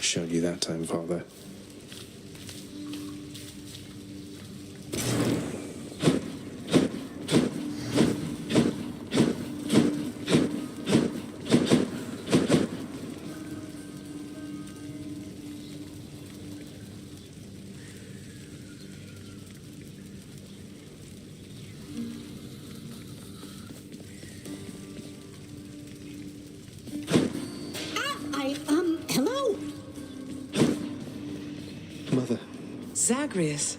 Showed you that time, Father. Hello? Mother. Zagreus.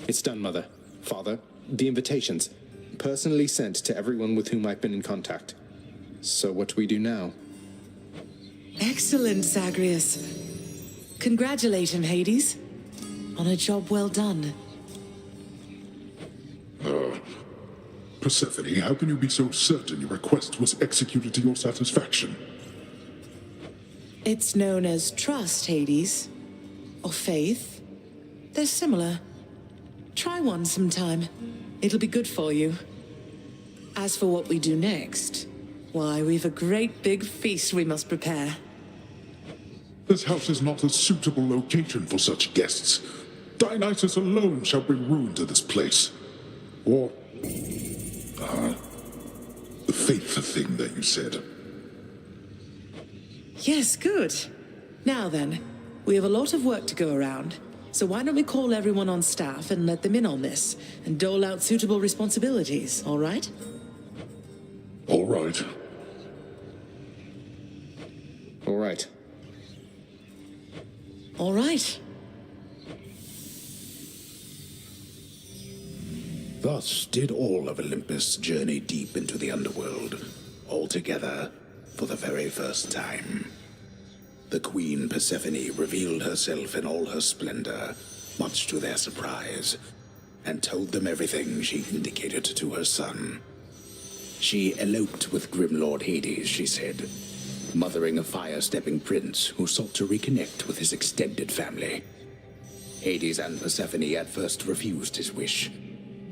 It's done, Mother. Father, the invitations. Personally sent to everyone with whom I've been in contact. So what do we do now? Excellent, Zagreus. Congratulate him, Hades. On a job well done. Persephone, how can you be so certain your request was executed to your satisfaction? It's known as trust, Hades. Or faith. They're similar. Try one sometime. It'll be good for you. As for what we do next, why, we've a great big feast we must prepare. This house is not a suitable location for such guests. Dionysus alone shall bring ruin to this place. Or... the faith thing that you said. Yes, good. Now then, we have a lot of work to go around, so why don't we call everyone on staff and let them in on this, and dole out suitable responsibilities, all right? All right. All right. All right. Thus did all of Olympus journey deep into the underworld, all together for the very first time. The Queen Persephone revealed herself in all her splendor, much to their surprise, and told them everything she indicated to her son. She eloped with Grim Lord Hades, she said, mothering a fire-stepping prince who sought to reconnect with his extended family. Hades and Persephone at first refused his wish,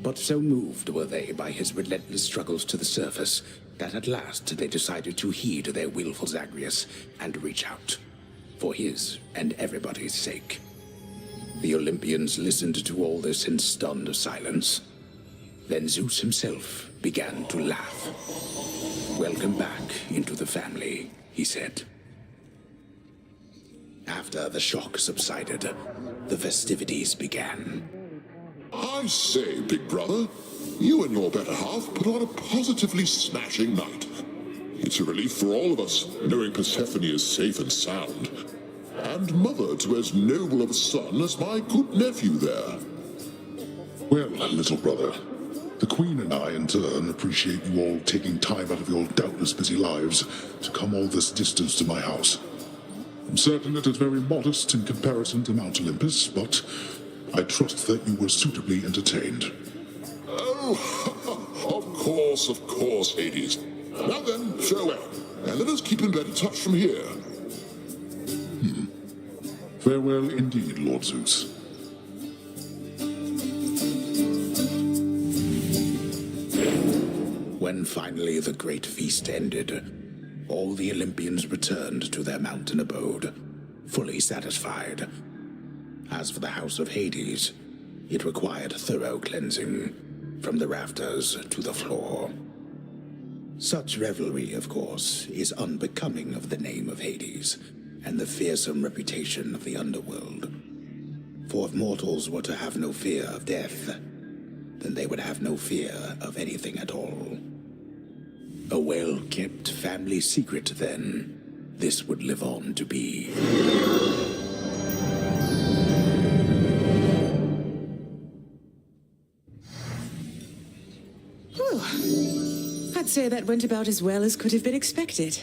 but so moved were they by his relentless struggles to the surface that at last they decided to heed their willful Zagreus and reach out, for his and everybody's sake. The Olympians listened to all this in stunned silence. Then Zeus himself began to laugh. "Welcome back into the family," he said. After the shock subsided, the festivities began. I say, big brother, you and your better half put on a positively smashing night. It's a relief for all of us, knowing Persephone is safe and sound. And mother to as noble of a son as my good nephew there. Well, little brother, the Queen and I, in turn, appreciate you all taking time out of your doubtless busy lives to come all this distance to my house. I'm certain it is very modest in comparison to Mount Olympus, but I trust that you were suitably entertained. Oh, of course, Hades. Now then, farewell, and let us keep in better touch from here. Farewell indeed, Lord Zeus. When finally the great feast ended, all the Olympians returned to their mountain abode, fully satisfied. As for the house of Hades, it required thorough cleansing, from the rafters to the floor. Such revelry, of course, is unbecoming of the name of Hades, and the fearsome reputation of the Underworld. For if mortals were to have no fear of death, then they would have no fear of anything at all. A well-kept family secret, then, this would live on to be. Whew. I'd say that went about as well as could have been expected.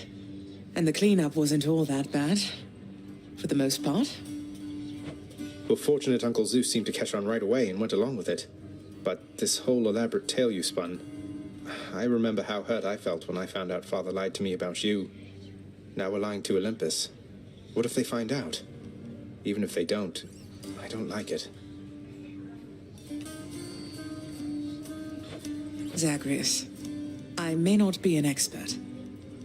And the cleanup wasn't all that bad. For the most part. Well, fortunate Uncle Zeus seemed to catch on right away and went along with it. But this whole elaborate tale you spun... I remember how hurt I felt when I found out Father lied to me about you. Now we're lying to Olympus. What if they find out? Even if they don't, I don't like it. Zagreus, I may not be an expert,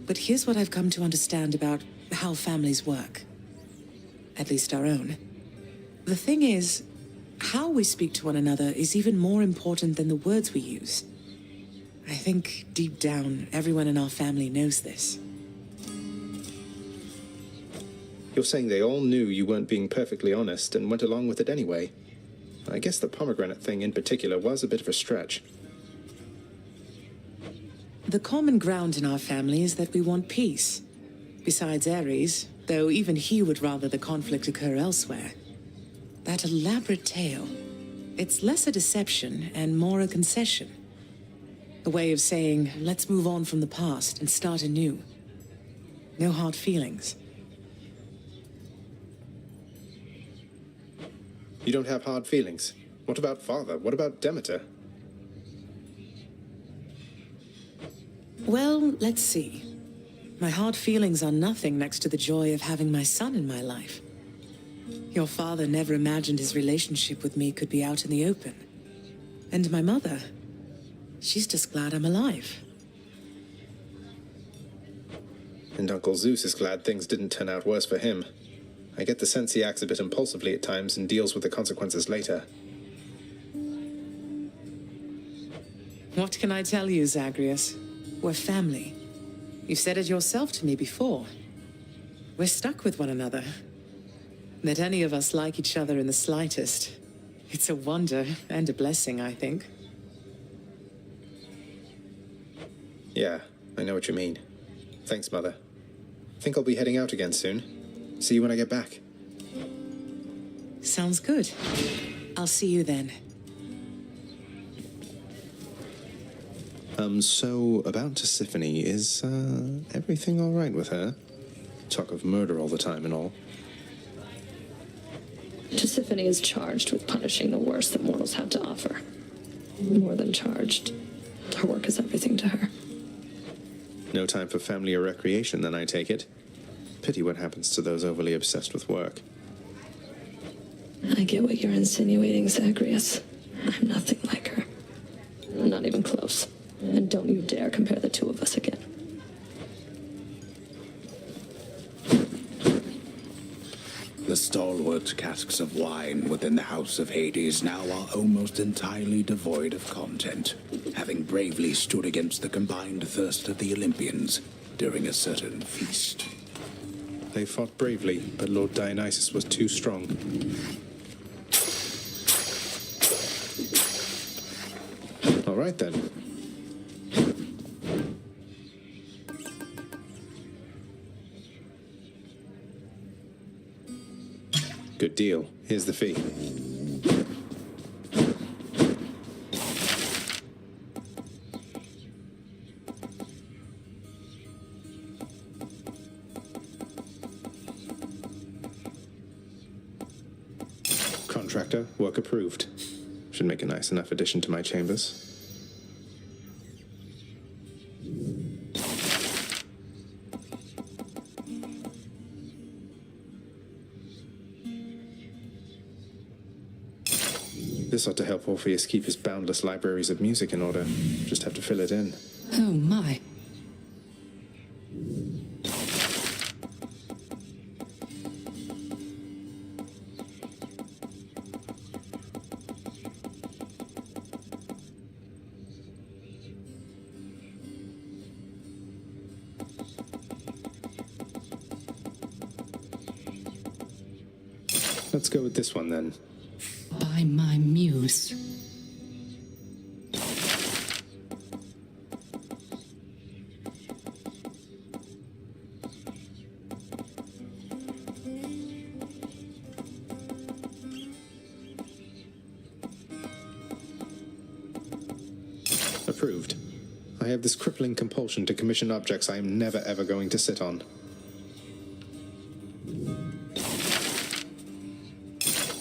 but here's what I've come to understand about how families work. At least our own. The thing is, how we speak to one another is even more important than the words we use. I think, deep down, everyone in our family knows this. You're saying they all knew you weren't being perfectly honest and went along with it anyway. I guess the pomegranate thing in particular was a bit of a stretch. The common ground in our family is that we want peace. Besides Ares, though even he would rather the conflict occur elsewhere. That elaborate tale, it's less a deception and more a concession. A way of saying, let's move on from the past and start anew. No hard feelings. You don't have hard feelings? What about father? What about Demeter? Well, let's see. My hard feelings are nothing next to the joy of having my son in my life. Your father never imagined his relationship with me could be out in the open. And my mother, she's just glad I'm alive. And Uncle Zeus is glad things didn't turn out worse for him. I get the sense he acts a bit impulsively at times and deals with the consequences later. What can I tell you, Zagreus? We're family. You've said it yourself to me before. We're stuck with one another. That any of us like each other in the slightest. It's a wonder and a blessing, I think. Yeah, I know what you mean. Thanks, Mother. Think I'll be heading out again soon. See you when I get back. Sounds good. I'll see you then. So about Tisiphone, is, everything all right with her? Talk of murder all the time and all. Tisiphone is charged with punishing the worst that mortals have to offer. More than charged. Her work is everything to her. No time for family or recreation, then, I take it. Pity what happens to those overly obsessed with work. I get what you're insinuating, Zagreus. I'm nothing like her. Not even close. And don't you dare compare the two of us again. The stalwart casks of wine within the House of Hades now are almost entirely devoid of content, having bravely stood against the combined thirst of the Olympians during a certain feast. They fought bravely, but Lord Dionysus was too strong. All right, then. Good deal. Here's the fee. Contractor, work approved. Should make a nice enough addition to my chambers. This ought to help Orpheus keep his boundless libraries of music in order. Just have to fill it in. Oh my. Let's go with this one then. By my muse. Approved. I have this crippling compulsion to commission objects I am never ever going to sit on.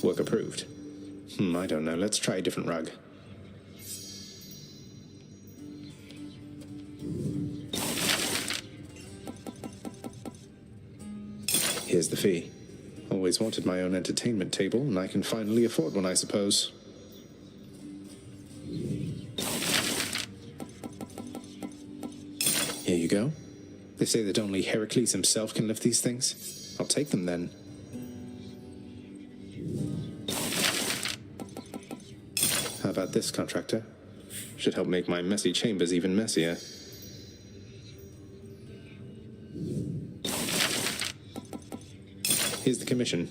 Work approved. I don't know. Let's try a different rug. Here's the fee. Always wanted my own entertainment table, and I can finally afford one, I suppose. Here you go. They say that only Heracles himself can lift these things. I'll take them then. How about this, contractor? Should help make my messy chambers even messier. Here's the commission.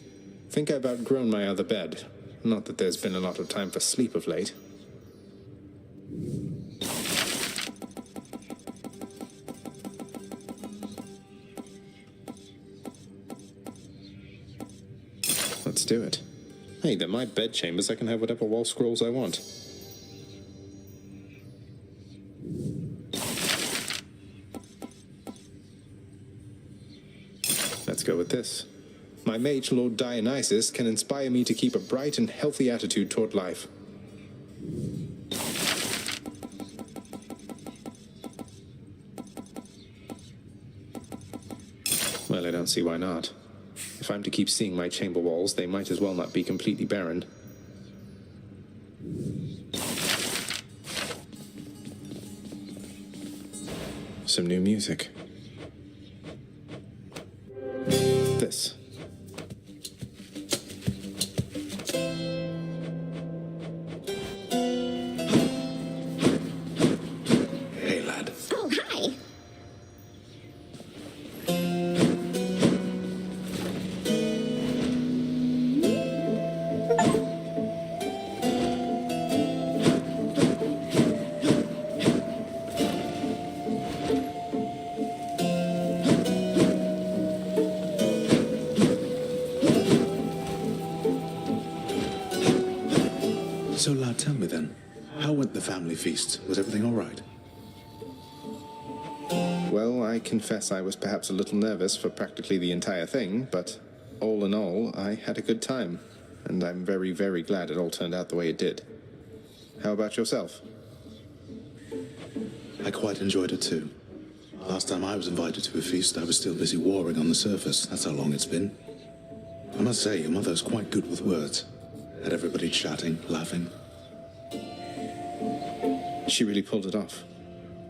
Think I've outgrown my other bed. Not that there's been a lot of time for sleep of late. Let's do it. Hey, they're my bed chambers. I can have whatever wall scrolls I want. Let's go with this. My mage lord Dionysus can inspire me to keep a bright and healthy attitude toward life. Well, I don't see why not. If I'm to keep seeing my chamber walls, they might as well not be completely barren. Some new music. This. Hey, lad. Oh, hi. So, lad, tell me then, how went the family feast? Was everything all right? Well, I confess I was perhaps a little nervous for practically the entire thing, but all in all, I had a good time, and I'm very, very glad it all turned out the way it did. How about yourself? I quite enjoyed it too. Last time I was invited to a feast, I was still busy warring on the surface. That's how long it's been. I must say, your mother's quite good with words. Had everybody chatting, laughing. She really pulled it off.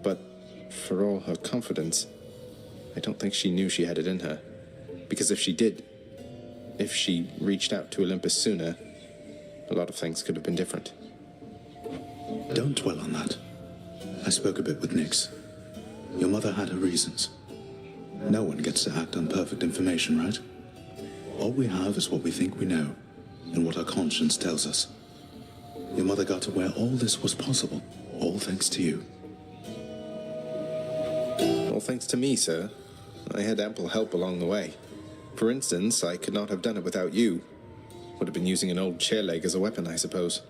But for all her confidence, I don't think she knew she had it in her. Because if she did, if she reached out to Olympus sooner, a lot of things could have been different. Don't dwell on that. I spoke a bit with Nyx. Your mother had her reasons. No one gets to act on perfect information, right? All we have is what we think we know, and what our conscience tells us. Your mother got to where all this was possible, all thanks to you. All thanks to me, sir. I had ample help along the way. For instance, I could not have done it without you. Would have been using an old chair leg as a weapon, I suppose.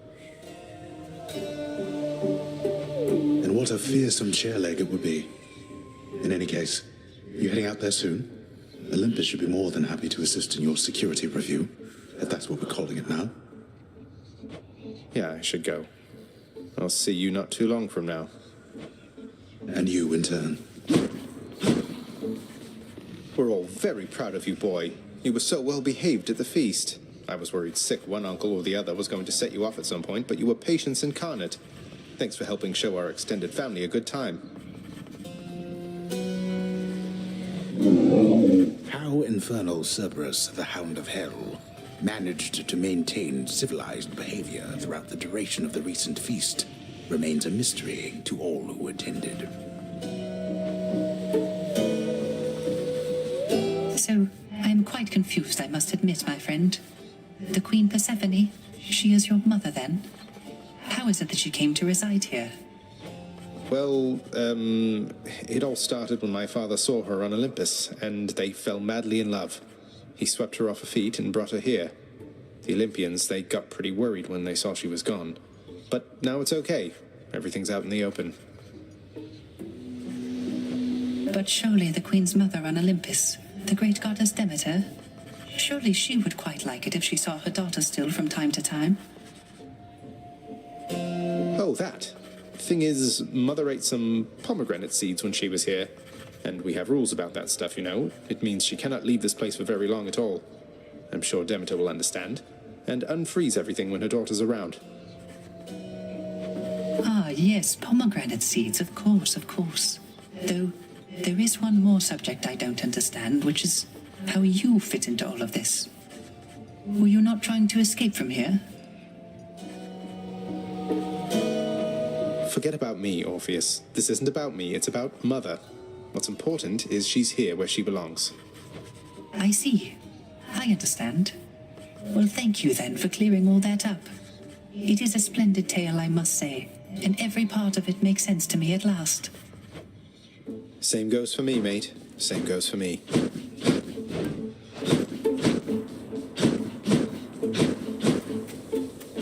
And what a fearsome chair leg it would be. In any case, you heading out there soon? Olympus should be more than happy to assist in your security review, if that's what we're calling it now. Yeah, I should go. I'll see you not too long from now. And you in turn. We're all very proud of you, boy. You were so well behaved at the feast. I was worried sick one uncle or the other was going to set you off at some point, but you were patience incarnate. Thanks for helping show our extended family a good time. How infernal Cerberus, the Hound of Hell, managed to maintain civilized behavior throughout the duration of the recent feast remains a mystery to all who attended. So, I'm quite confused, I must admit, my friend. The Queen Persephone, she is your mother then? How is it that she came to reside here? Well, it all started when my father saw her on Olympus, and they fell madly in love. He swept her off her feet and brought her here. The Olympians, they got pretty worried when they saw she was gone. But now it's okay. Everything's out in the open. But surely the Queen's mother on Olympus, the great goddess Demeter, surely she would quite like it if she saw her daughter still from time to time. Oh, that. Thing is, Mother ate some pomegranate seeds when she was here. And we have rules about that stuff, you know. It means she cannot leave this place for very long at all. I'm sure Demeter will understand. And unfreeze everything when her daughter's around. Ah, yes, pomegranate seeds, of course, of course. Though, There is one more subject I don't understand, which is how you fit into all of this. Were you not trying to escape from here? Forget about me, Orpheus. This isn't about me, it's about Mother. What's important is she's here where she belongs. I see. I understand. Well, thank you then for clearing all that up. It is a splendid tale, I must say, and every part of it makes sense to me at last. Same goes for me, mate. Same goes for me.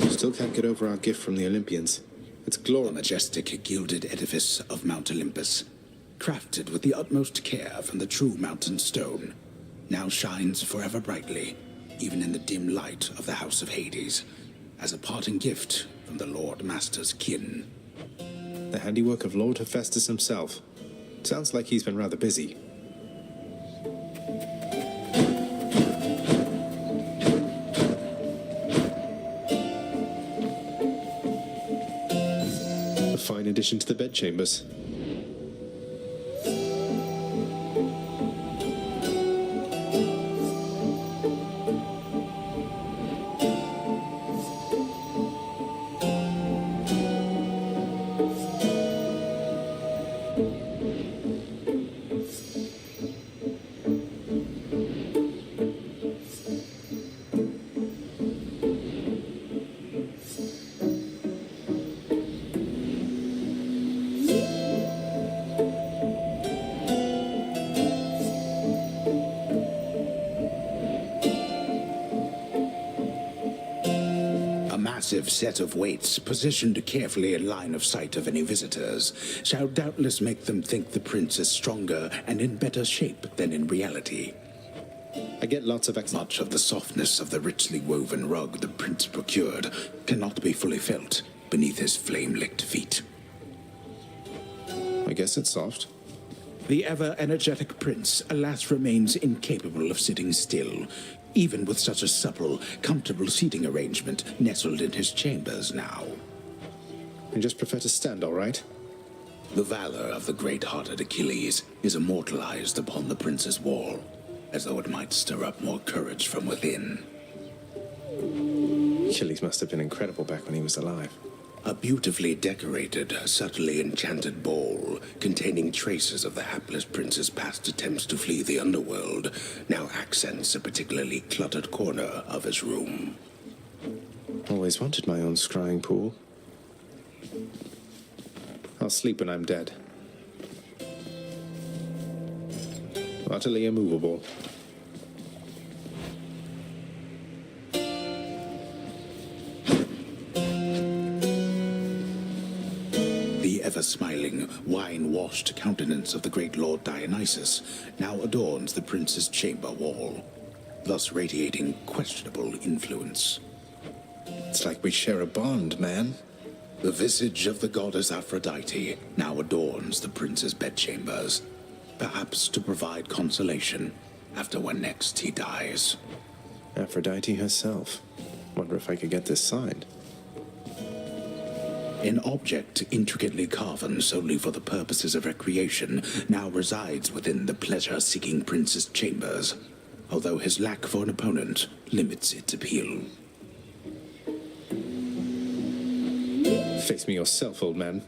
Still can't get over our gift from the Olympians. It's The glorious. majestic gilded edifice of Mount Olympus, crafted with the utmost care from the true mountain stone, now shines forever brightly, even in the dim light of the House of Hades, as a parting gift from the Lord Master's kin. The handiwork of Lord Hephaestus himself. Sounds like he's been rather busy. A fine addition to the bedchambers. Massive set of weights positioned carefully in line of sight of any visitors shall doubtless make them think the prince is stronger and in better shape than in reality. I get lots of Much of the softness of the richly woven rug the prince procured cannot be fully felt beneath his flame-licked feet. I guess it's soft. The ever-energetic prince, alas, remains incapable of sitting still, even with such a supple, comfortable seating arrangement nestled in his chambers now. I just prefer to stand, all right? The valor of the great-hearted Achilles is immortalized upon the prince's wall, as though it might stir up more courage from within. Achilles must have been incredible back when he was alive. A beautifully decorated, subtly enchanted ball containing traces of the hapless prince's past attempts to flee the underworld now accents a particularly cluttered corner of his room. Always wanted my own scrying pool. I'll sleep when I'm dead. Utterly immovable. The ever-smiling, wine-washed countenance of the great Lord Dionysus now adorns the prince's chamber wall, thus radiating questionable influence. It's like we share a bond, man. The visage of the goddess Aphrodite now adorns the prince's bedchambers, perhaps to provide consolation after when next he dies. Aphrodite herself. Wonder if I could get this signed. An object intricately carven solely for the purposes of recreation now resides within the pleasure-seeking prince's chambers, although his lack for an opponent limits its appeal. Face me yourself, old man.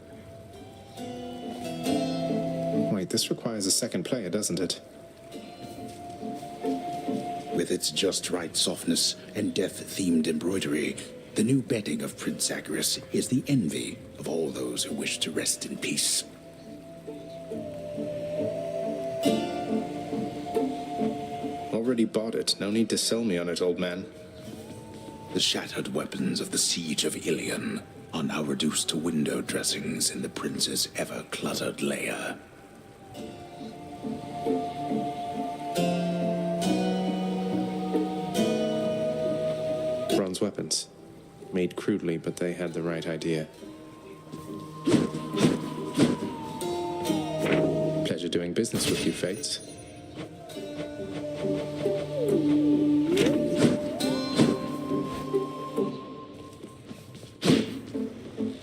Wait, this requires a second player, doesn't it? With its just right softness and death-themed embroidery, the new bedding of Prince Zagreus is the envy of all those who wish to rest in peace. Already bought it. No need to sell me on it, old man. The shattered weapons of the siege of Ilion are now reduced to window dressings in the prince's ever-cluttered lair. Bronze weapons. Made crudely, but they had the right idea. Pleasure doing business with you, Fates.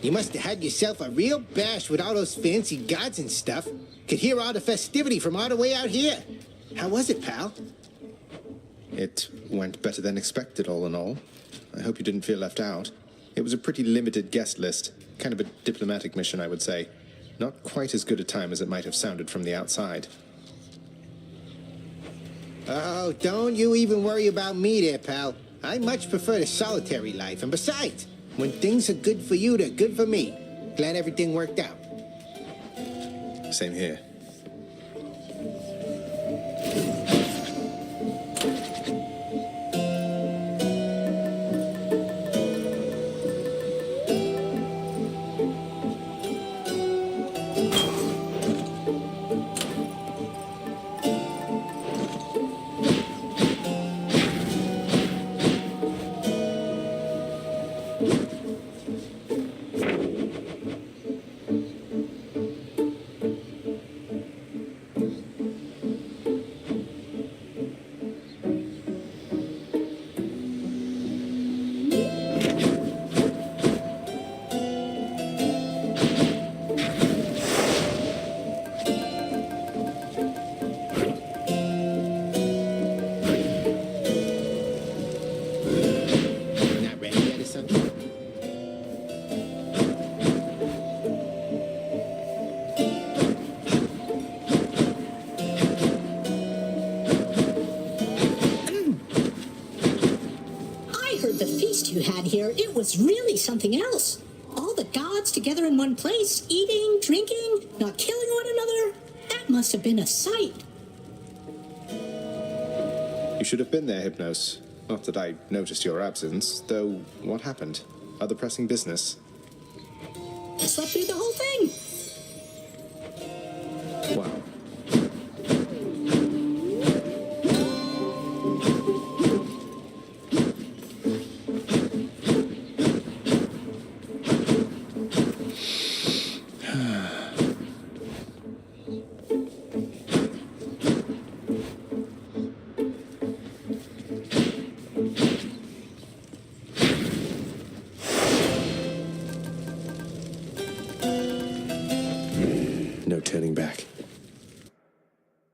You must have had yourself a real bash with all those fancy gods and stuff. Could hear all the festivity from all the way out here. How was it, pal? It went better than expected, all in all. I hope you didn't feel left out. It was a pretty limited guest list. Kind of a diplomatic mission, I would say. Not quite as good a time as it might have sounded from the outside. Oh, don't you even worry about me there, pal. I much prefer the solitary life. And besides, when things are good for you, they're good for me. Glad everything worked out. Same here. You had here, it was really something else. All the gods together in one place, eating, drinking, not killing one another. That must have been a sight. You should have been there, Hypnos. Not that I noticed your absence, though what happened? Other pressing business? I slept through the whole thing. Wow. No turning back.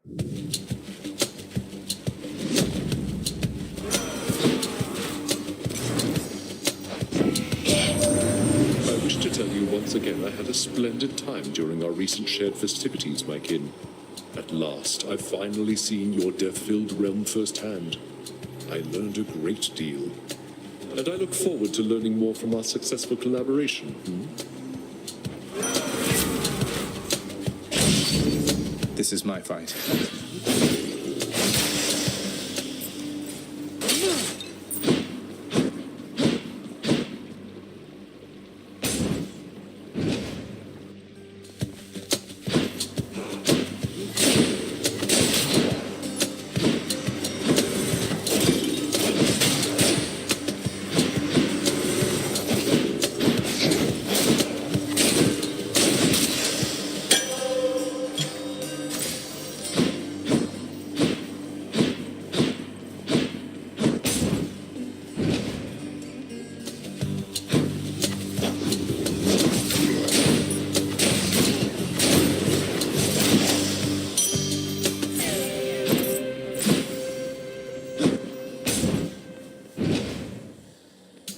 I wish to tell you once again I had a splendid time during our recent shared festivities, my kin. At last, I've finally seen your death-filled realm firsthand. I learned a great deal. And I look forward to learning more from our successful collaboration. This is my fight.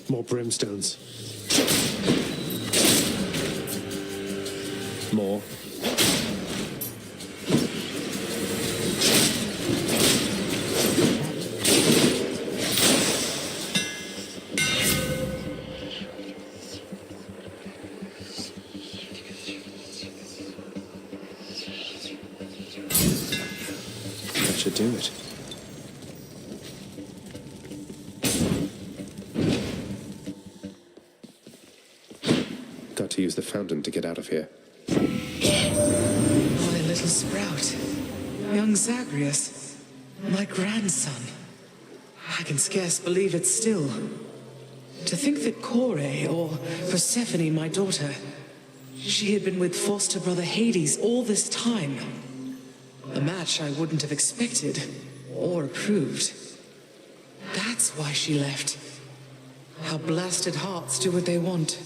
More brimstones. More. That should do it. Got to use the fountain to get out of here. My little sprout. Young Zagreus. My grandson. I can scarce believe it still. To think that Kore, or Persephone, my daughter, she had been with foster brother Hades all this time. A match I wouldn't have expected or approved. That's why she left. How blasted hearts do what they want.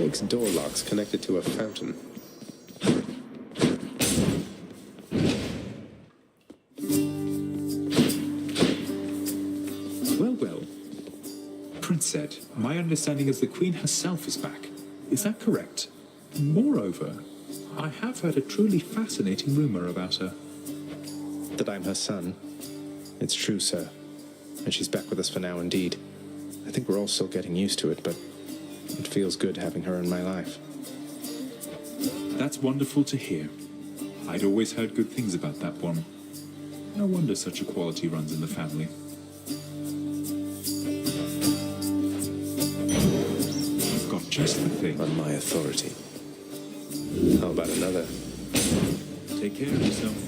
makes door locks connected to a fountain? Well. Prince said, my understanding is the Queen herself is back. Is that correct? Moreover, I have heard a truly fascinating rumor about her. That I'm her son? It's true, sir. And she's back with us for now, indeed. I think we're all still getting used to it, but it feels good having her in my life. That's wonderful to hear. I'd always heard good things about that one. No wonder such a quality runs in the family. I've got just the thing. On my authority. How about another? Take care of yourself.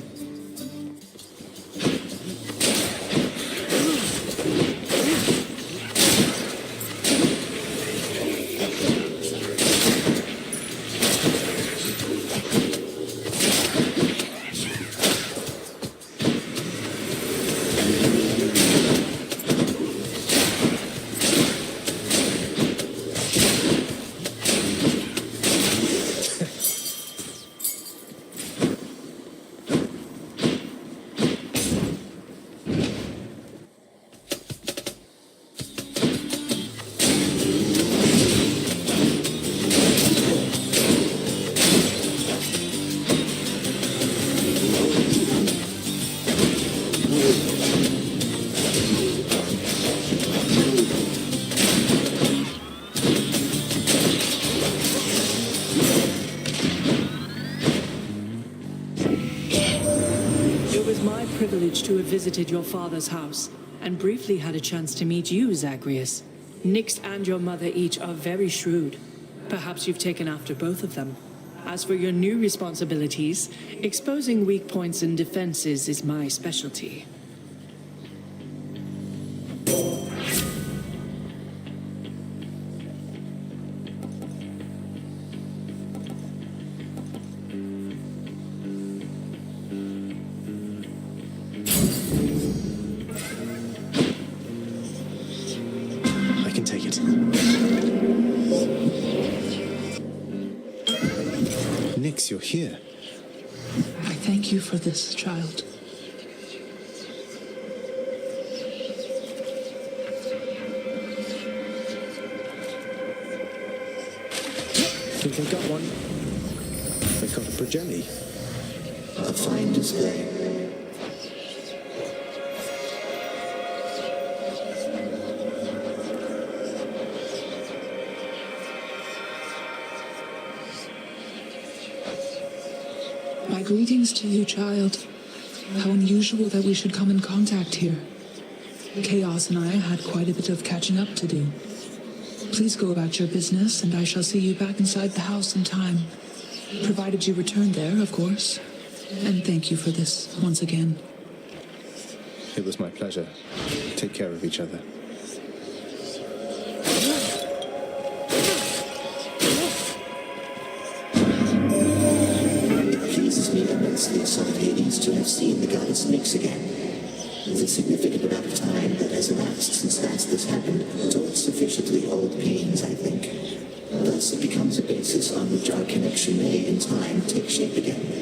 To have visited your father's house, and briefly had a chance to meet you, Zagreus. Nyx and your mother each are very shrewd. Perhaps you've taken after both of them. As for your new responsibilities, exposing weak points and defenses is my specialty. You're here. I thank you for this, child. Think they got one? They got a progeny. A fine display. My greetings to you, child. How unusual that we should come in contact here. Chaos and I had quite a bit of catching up to do. Please go about your business, and I shall see you back inside the house in time. Provided you return there, of course. And thank you for this, once again. It was my pleasure. Take care of each other. The son of Hades to have seen the goddess Nyx again. The significant amount of time that has elapsed since last this happened towards sufficiently old pains, I think. Thus it becomes a basis on which our connection may, in time, take shape again.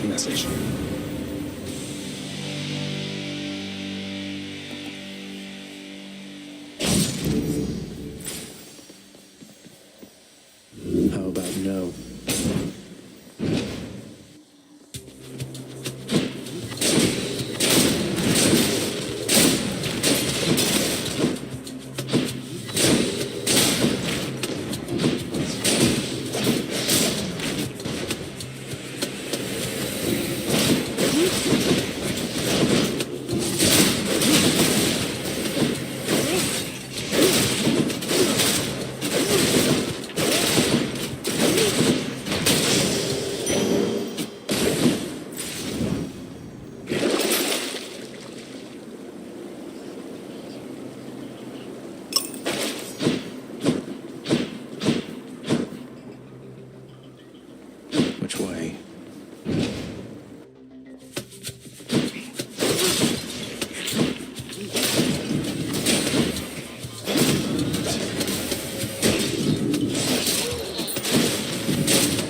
Zeus' message. How about no? Which way?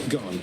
Gone.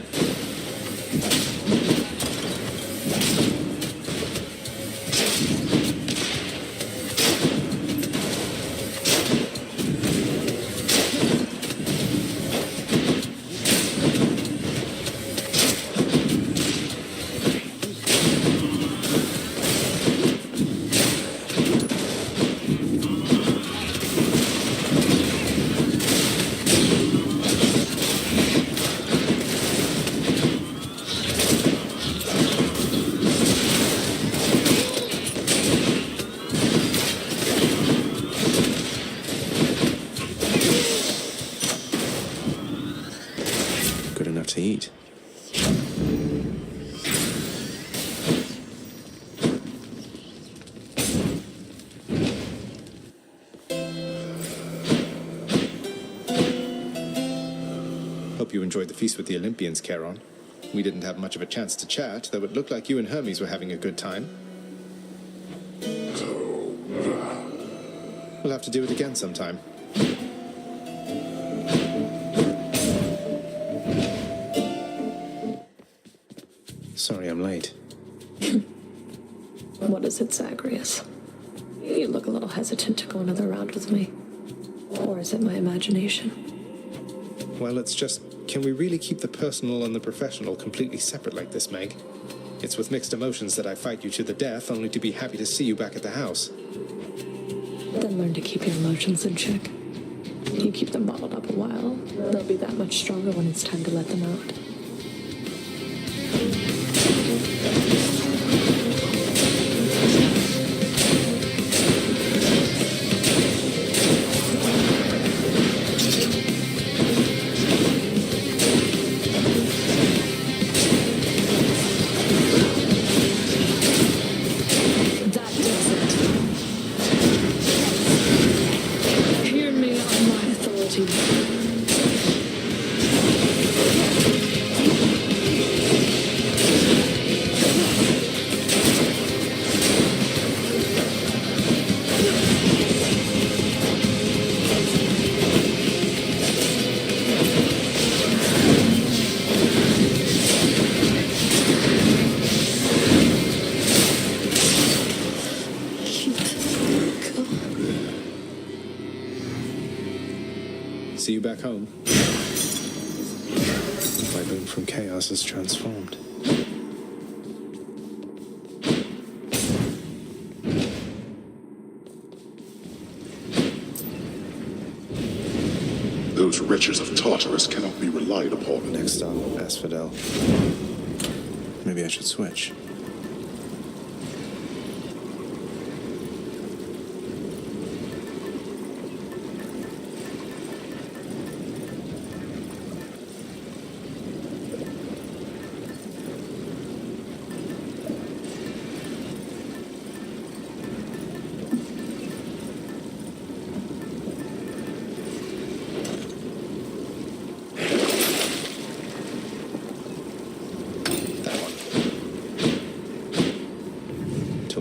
Good enough to eat. Hope you enjoyed the feast with the Olympians, Charon. We didn't have much of a chance to chat, though it looked like you and Hermes were having a good time. We'll have to do it again sometime. Sorry I'm late. What is it, Zagreus? You look a little hesitant to go another round with me. Or is it my imagination? Well, it's just, can we really keep the personal and the professional completely separate like this, Meg? It's with mixed emotions that I fight you to the death, only to be happy to see you back at the house. Then learn to keep your emotions in check. You keep them bottled up a while, they'll be that much stronger when it's time to let them out. See you back home. My boon from chaos is transformed. Those wretches of Tartarus cannot be relied upon. Next stop, Asphodel. Maybe I should switch.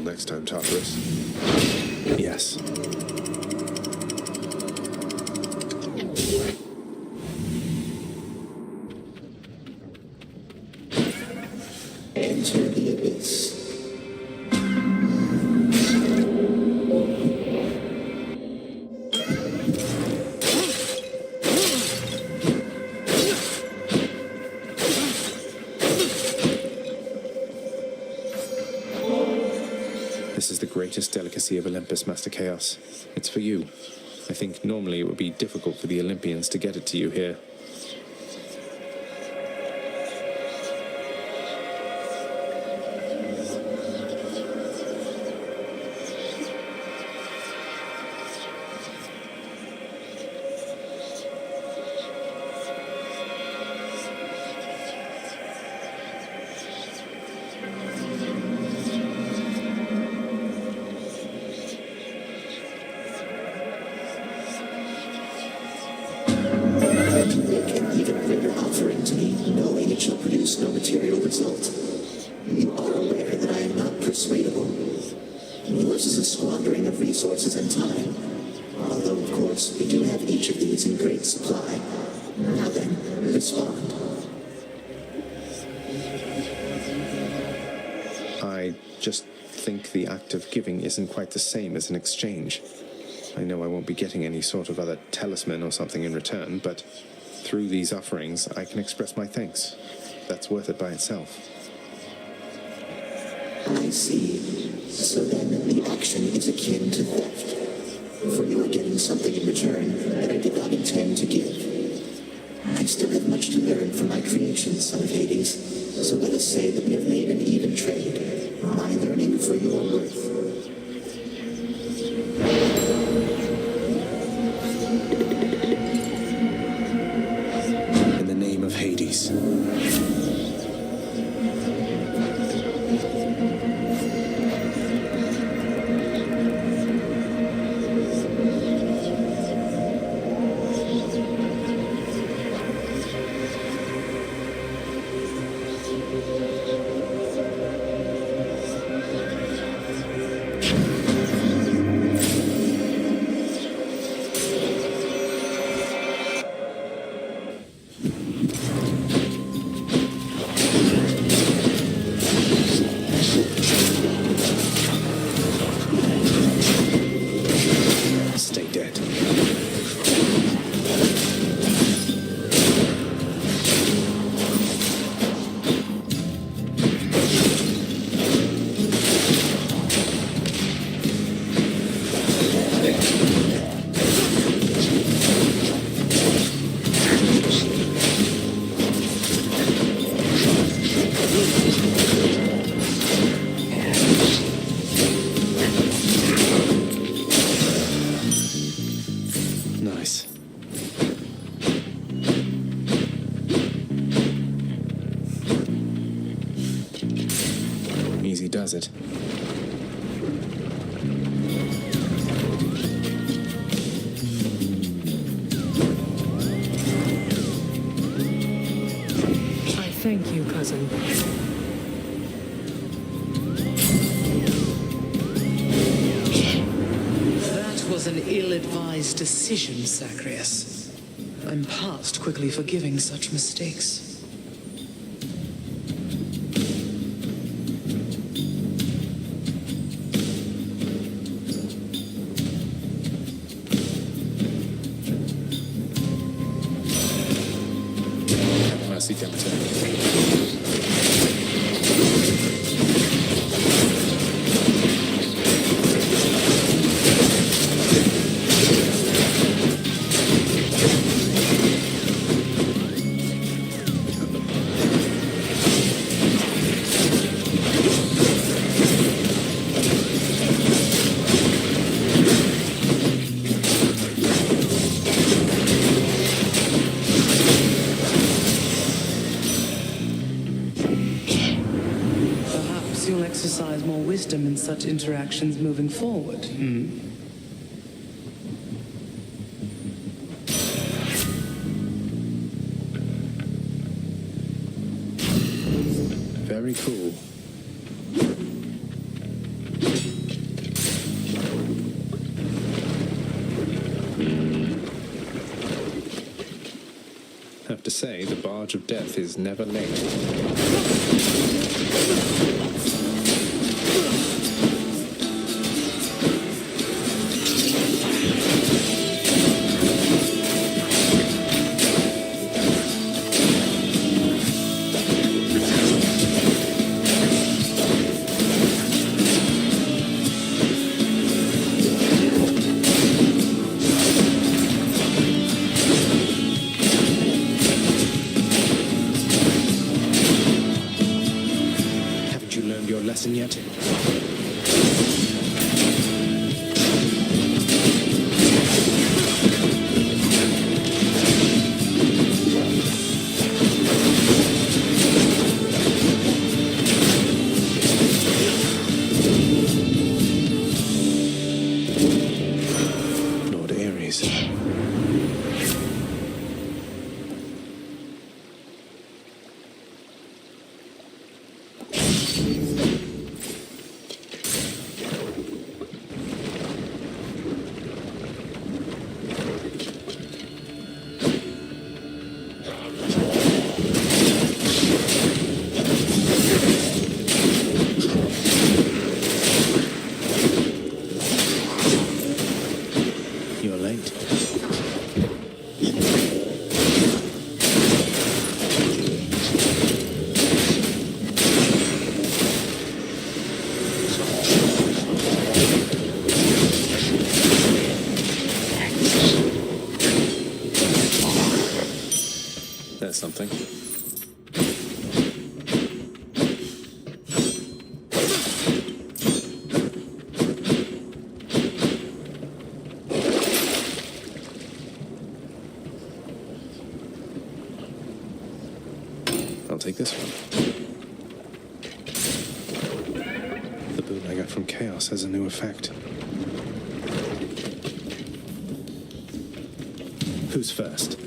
Next time, Tartarus. Yes. Enter the abyss. This is the greatest delicacy of Olympus, Master Chaos. It's for you. I think normally it would be difficult for the Olympians to get it to you here. No material result. You are aware that I am not persuadable. Yours is a squandering of resources and time. Although, of course, we do have each of these in great supply. Now then, respond. I just think the act of giving isn't quite the same as an exchange. I know I won't be getting any sort of other talisman or something in return, but through these offerings, I can express my thanks. That's worth it by itself. I see. So then the action is akin to theft. For you are getting something in return that I did not intend to give. I still have much to learn from my creations, son of Hades. So let us say that we have made an even trade. My learning for your worth. In the name of Hades. Does it? I thank you, cousin. That was an ill-advised decision, Zagreus. I'm past quickly forgiving such mistakes. Exercise more wisdom in such interactions moving forward. Very cool. Have to say the barge of death is never late. Lesson yet? Lord Ares. You're late. That's something. I'll take this one. The boon I got from Chaos has a new effect. Who's first?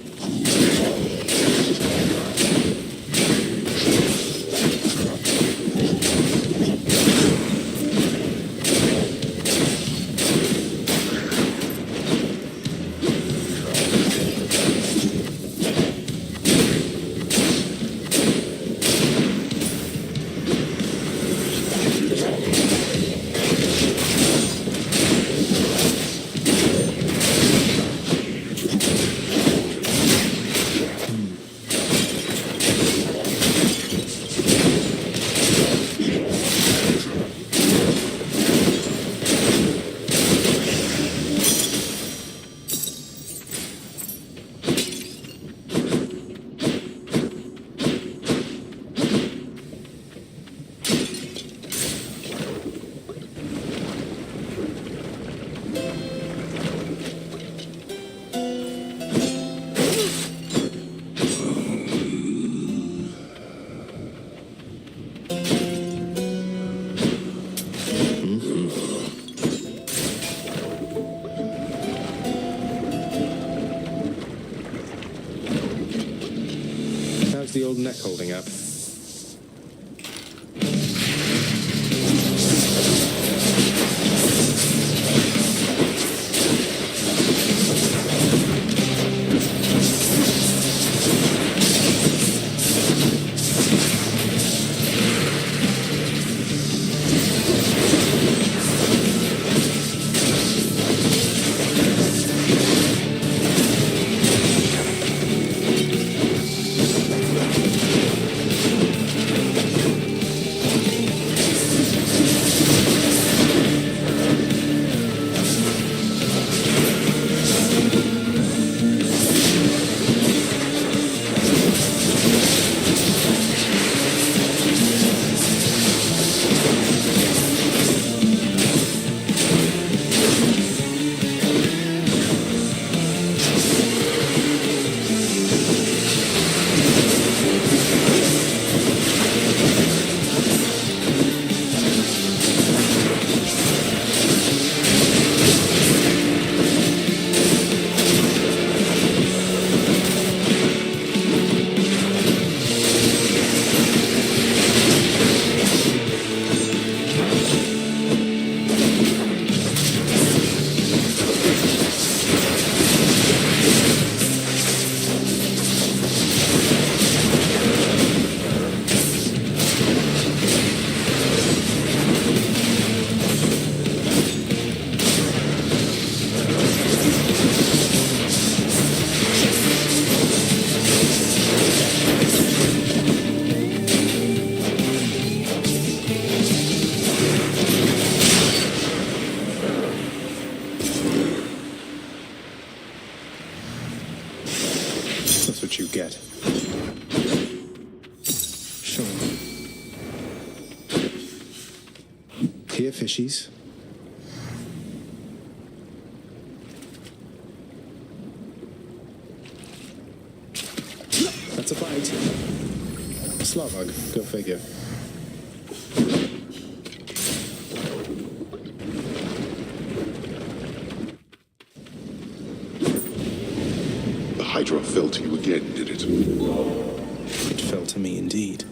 How's the old neck holding up? Here, fishies. That's a bite. Slavog, go figure. The Hydra fell to you again, did it? It fell to me indeed.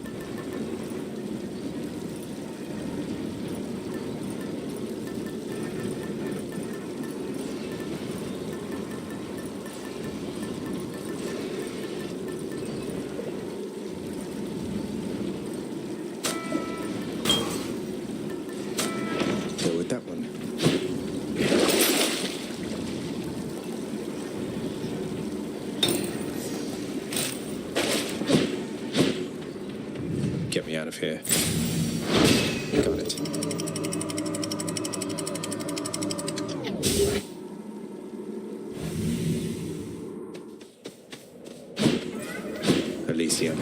Go with that one. Get me out of here. Got it. Elysium.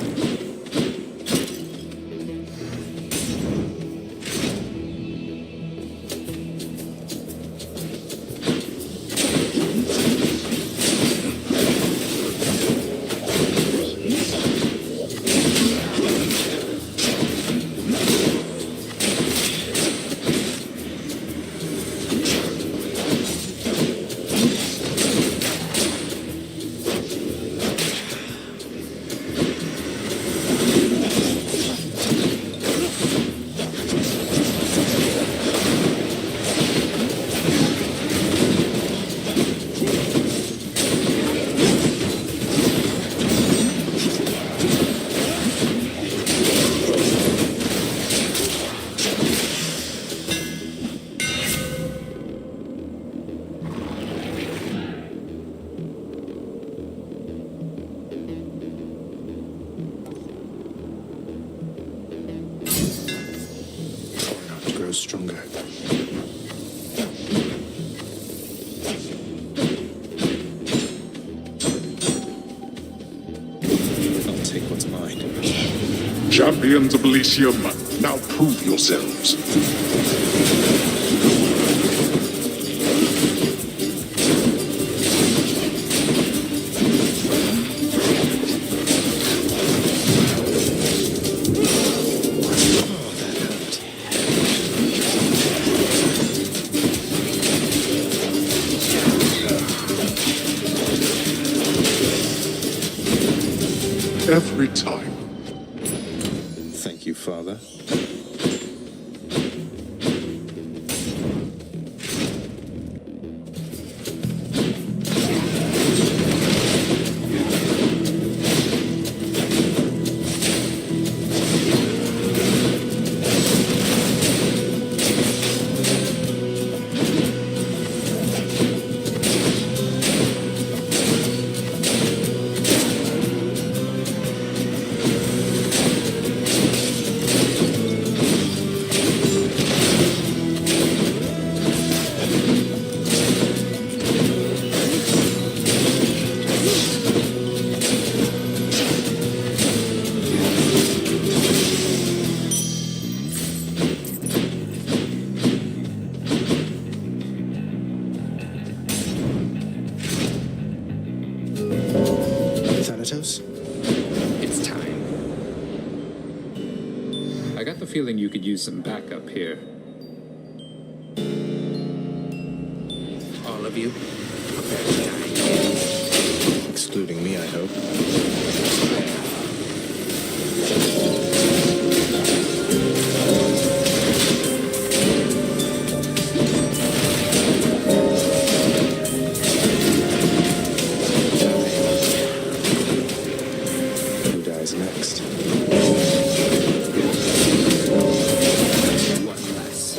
Stronger. I'll take what's mine. Champions of Elysium, now prove yourselves. Every time. Thank you, Father. It's time. I got the feeling you could use some backup here. All of you? Excluding me, I hope. Who dies next? One less.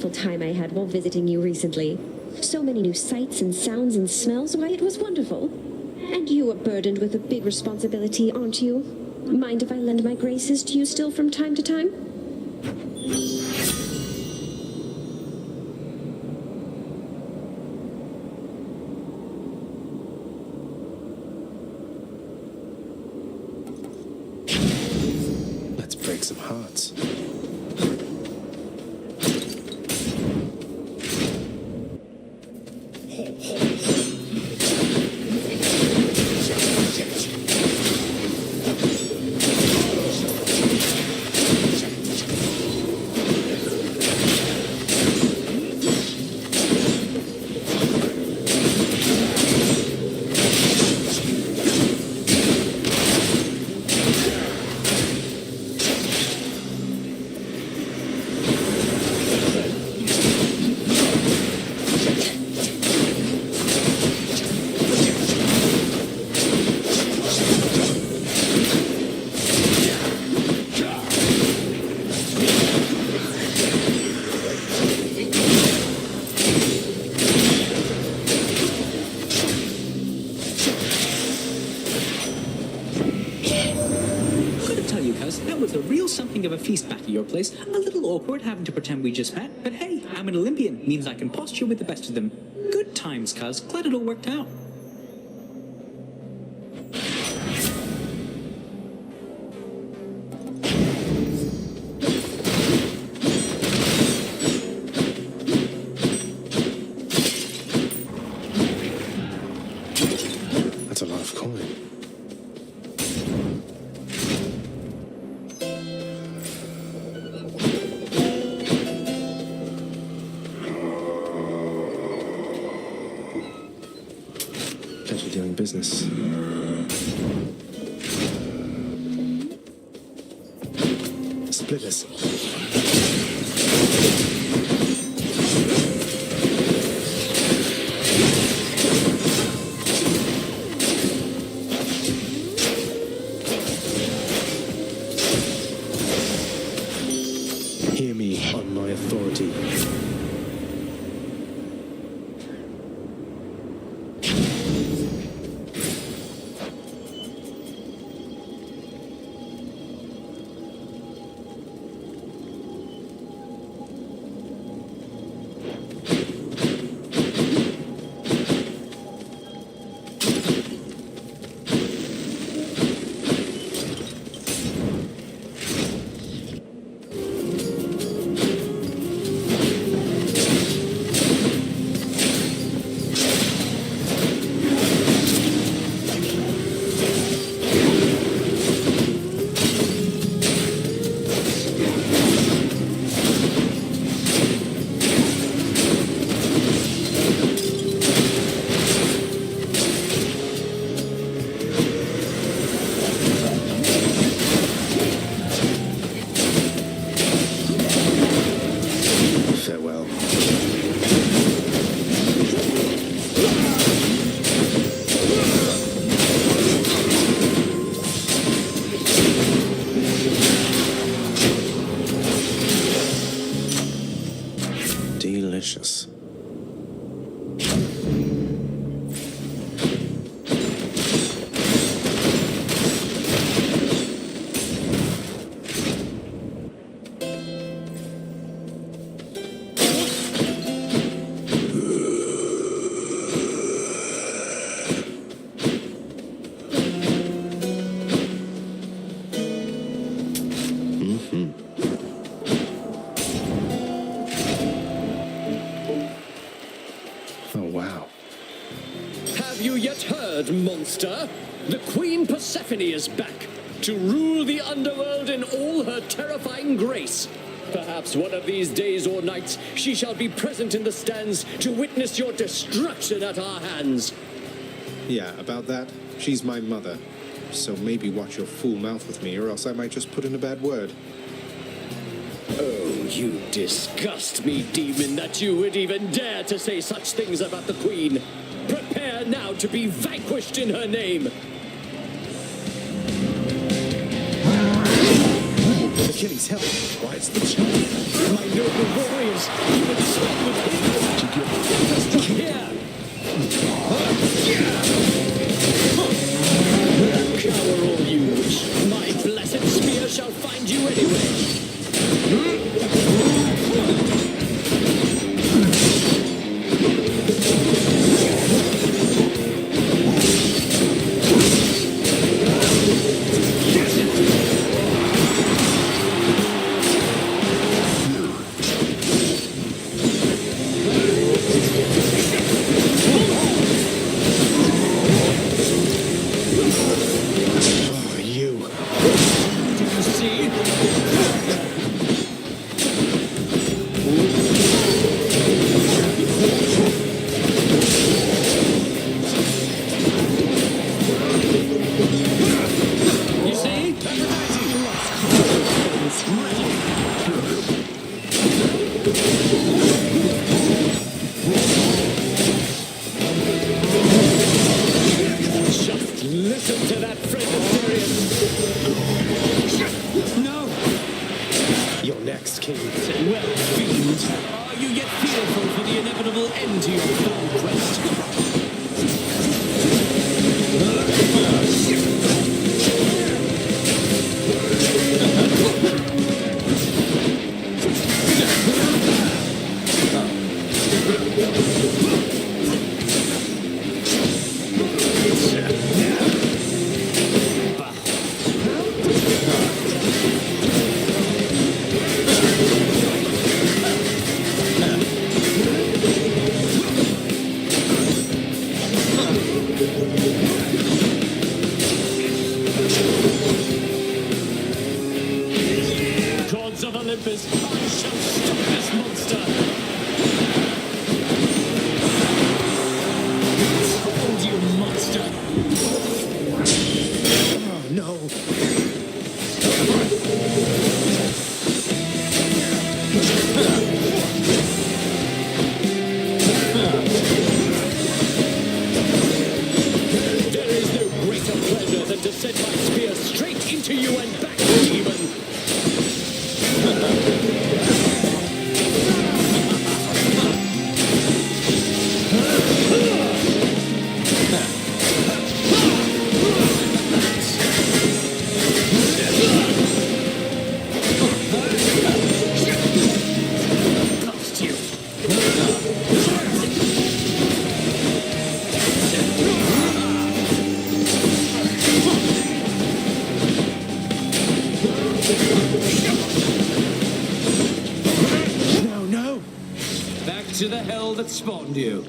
wonderful time I had while visiting you recently. So many new sights and sounds and smells, why, it was wonderful. And you are burdened with a big responsibility, aren't you? Mind if I lend my graces to you still from time to time? Let's break some hearts. Of a feast back at your place. A little awkward having to pretend we just met, but hey, I'm an Olympian, means I can posture with the best of them. Good times, cuz. Glad it all worked out. That's a lot of coin. Doing business. Split us. Hear me on my authority. Delicious. Monster, the Queen Persephone is back to rule the Underworld in all her terrifying grace. Perhaps one of these days or nights she shall be present in the stands to witness your destruction at our hands. Yeah, about that, she's my mother. So maybe watch your fool mouth with me, or else I might just put in a bad word. Oh, you disgust me, demon, that you would even dare to say such things about the Queen. Prepare now to be vanquished in her name. Achilles, help! Why, it's the champion! My noble warriors, you would stop with him! Just here! Cower all you wish. My blessed spear shall find you anyway. Gods of Olympus, I shall stop this monster! Hold you, monster! Oh, no! There is no greater pleasure than to send my spear straight into you and back, demon! To the hell that spawned you.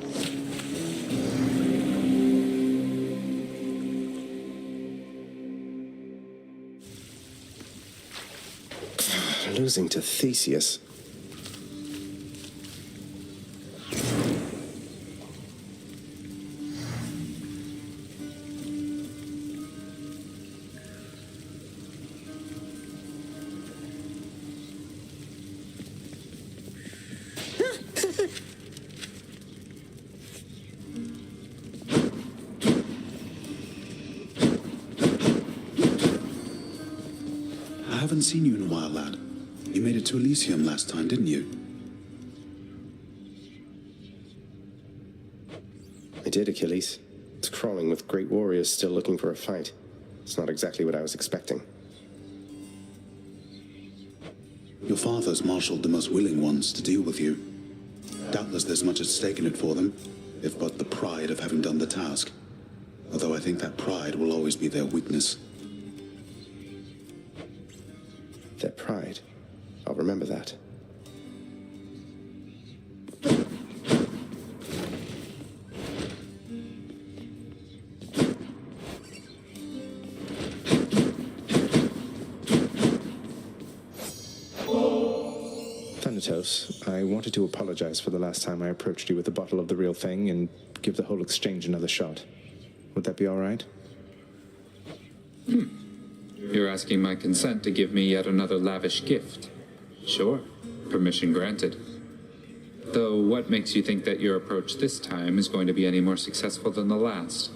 Losing to Theseus. I haven't seen you in a while, lad. You made it to Elysium last time, didn't you? I did, Achilles. It's crawling with great warriors still looking for a fight. It's not exactly what I was expecting. Your father's marshaled the most willing ones to deal with you. Doubtless there's much at stake in it for them, if but the pride of having done the task. Although I think that pride will always be their weakness. Their pride. I'll remember that. Thanatos, I wanted to apologize for the last time I approached you with a bottle of the real thing and give the whole exchange another shot. Would that be all right? You're asking my consent to give me yet another lavish gift. Sure, permission granted. Though what makes you think that your approach this time is going to be any more successful than the last?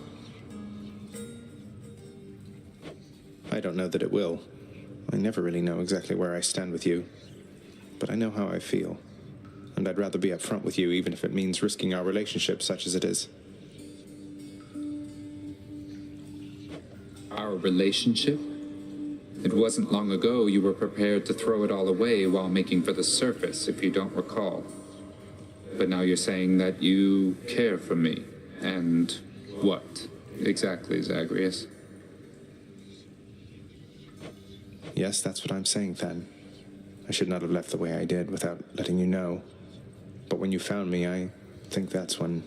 I don't know that it will. I never really know exactly where I stand with you, but I know how I feel, and I'd rather be upfront with you even if it means risking our relationship such as it is. Our relationship? It wasn't long ago you were prepared to throw it all away while making for the surface, if you don't recall. But now you're saying that you care for me. And what exactly, Zagreus? Yes, that's what I'm saying, then. I should not have left the way I did without letting you know. But when you found me, I think that's when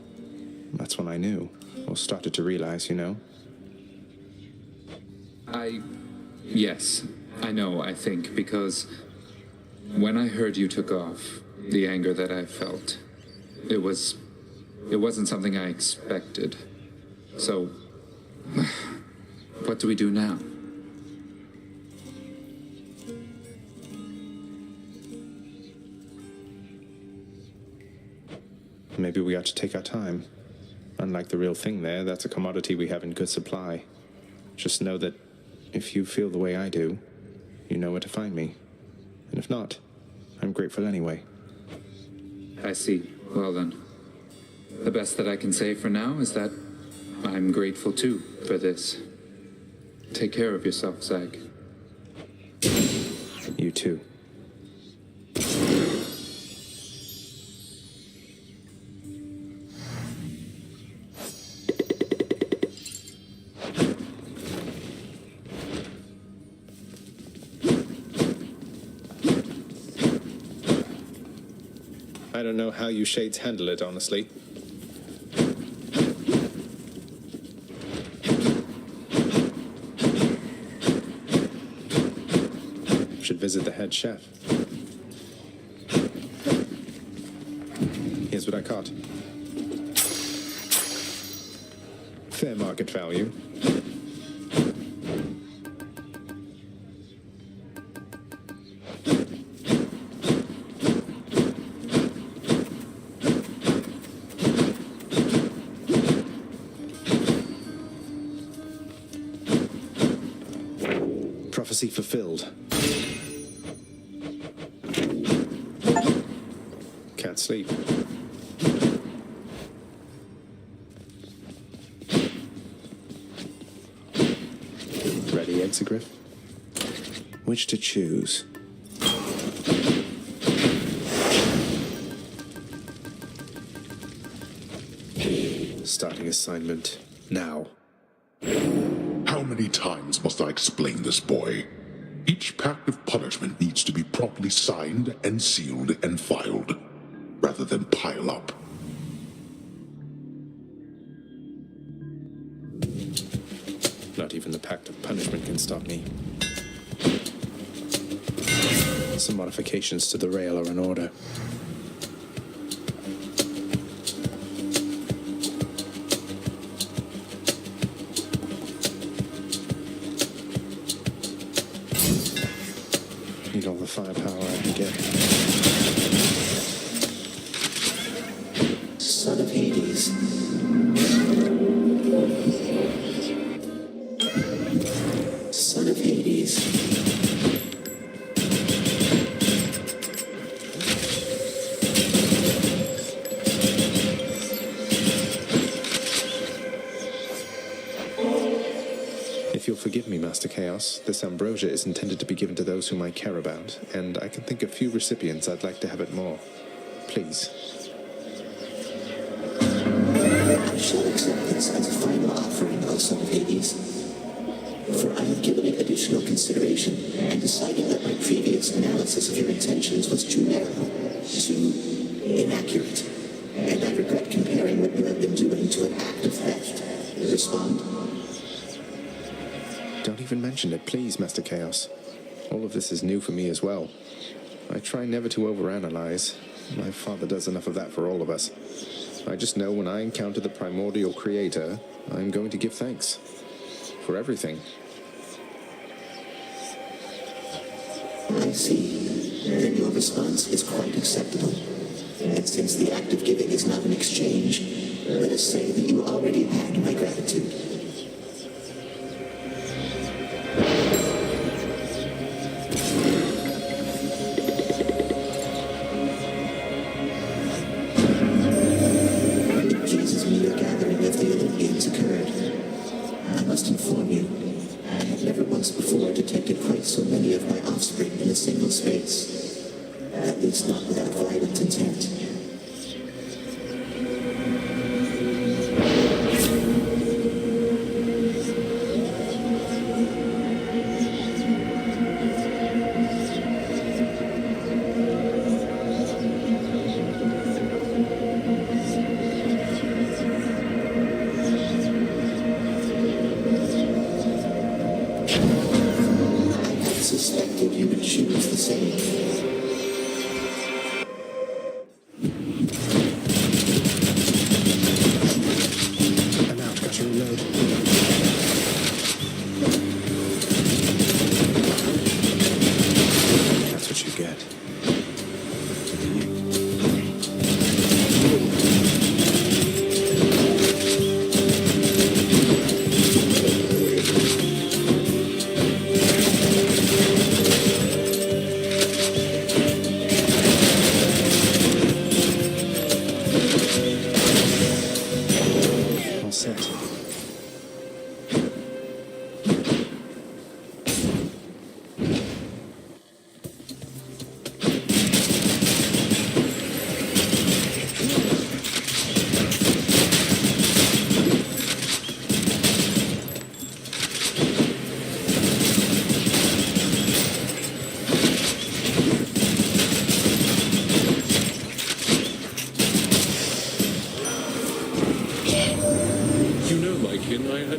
I knew, or started to realize, you know? Yes, I know, I think, because when I heard you took off, the anger that I felt, it wasn't something I expected. So, what do we do now? Maybe we ought to take our time. Unlike the real thing there, that's a commodity we have in good supply. Just know that if you feel the way I do, you know where to find me. And if not, I'm grateful anyway. I see. Well then, the best that I can say for now is that I'm grateful too for this. Take care of yourself, Zag. You too. I don't know how you shades handle it, honestly. Should visit the head chef. Here's what I caught. Fair market value. Prophecy fulfilled. Can't sleep. Ready, Exegriff? Which to choose? Starting assignment now. How many times must I explain this, boy? Each pact of punishment needs to be properly signed and sealed and filed, rather than pile up. Not even the pact of punishment can stop me. Some modifications to the rail are in order. Need all the firepower I can get. Son of Hades. Son of Hades. If you'll forgive me, Master Chaos, this ambrosia is intended to be given to those whom I care about, and I can think of few recipients I'd like to have it more. Please. I shall accept this as a final offering, O Son of Hades. For I have given it additional consideration and decided that my previous analysis of your intentions was too narrow, too inaccurate, and I regret comparing what you have been doing to an act of theft. Respond. Don't even mention it, please, Master Chaos. All of this is new for me as well. I try never to overanalyze. My father does enough of that for all of us. I just know when I encounter the primordial creator, I'm going to give thanks. For everything. I see. Then your response is quite acceptable. And since the act of giving is not an exchange, let us say that you already had my gratitude. place so many of my offspring in a single space. At least not without violent intent.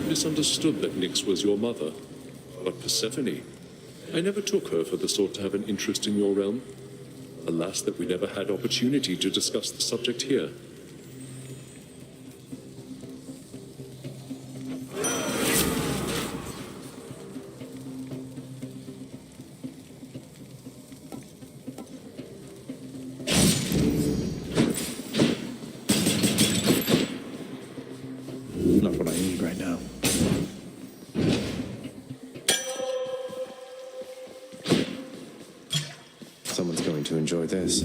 Misunderstood that Nyx was your mother. But Persephone, I never took her for the sort to have an interest in your realm. Alas, that we never had opportunity to discuss the subject here. Not what I need right now. Someone's going to enjoy this.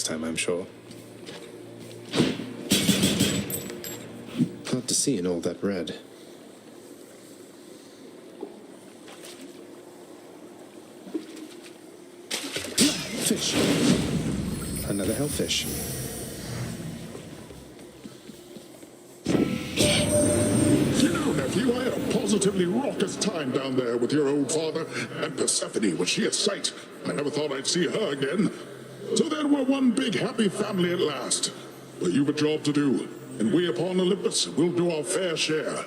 Time, I'm sure. Hard to see in all that red. Fish. Another hellfish. You know, nephew, I had a positively raucous time down there with your old father, and Persephone was sheer sight. I never thought I'd see her again. So then we're one big happy family at last. But you've a job to do, and we upon Olympus will do our fair share.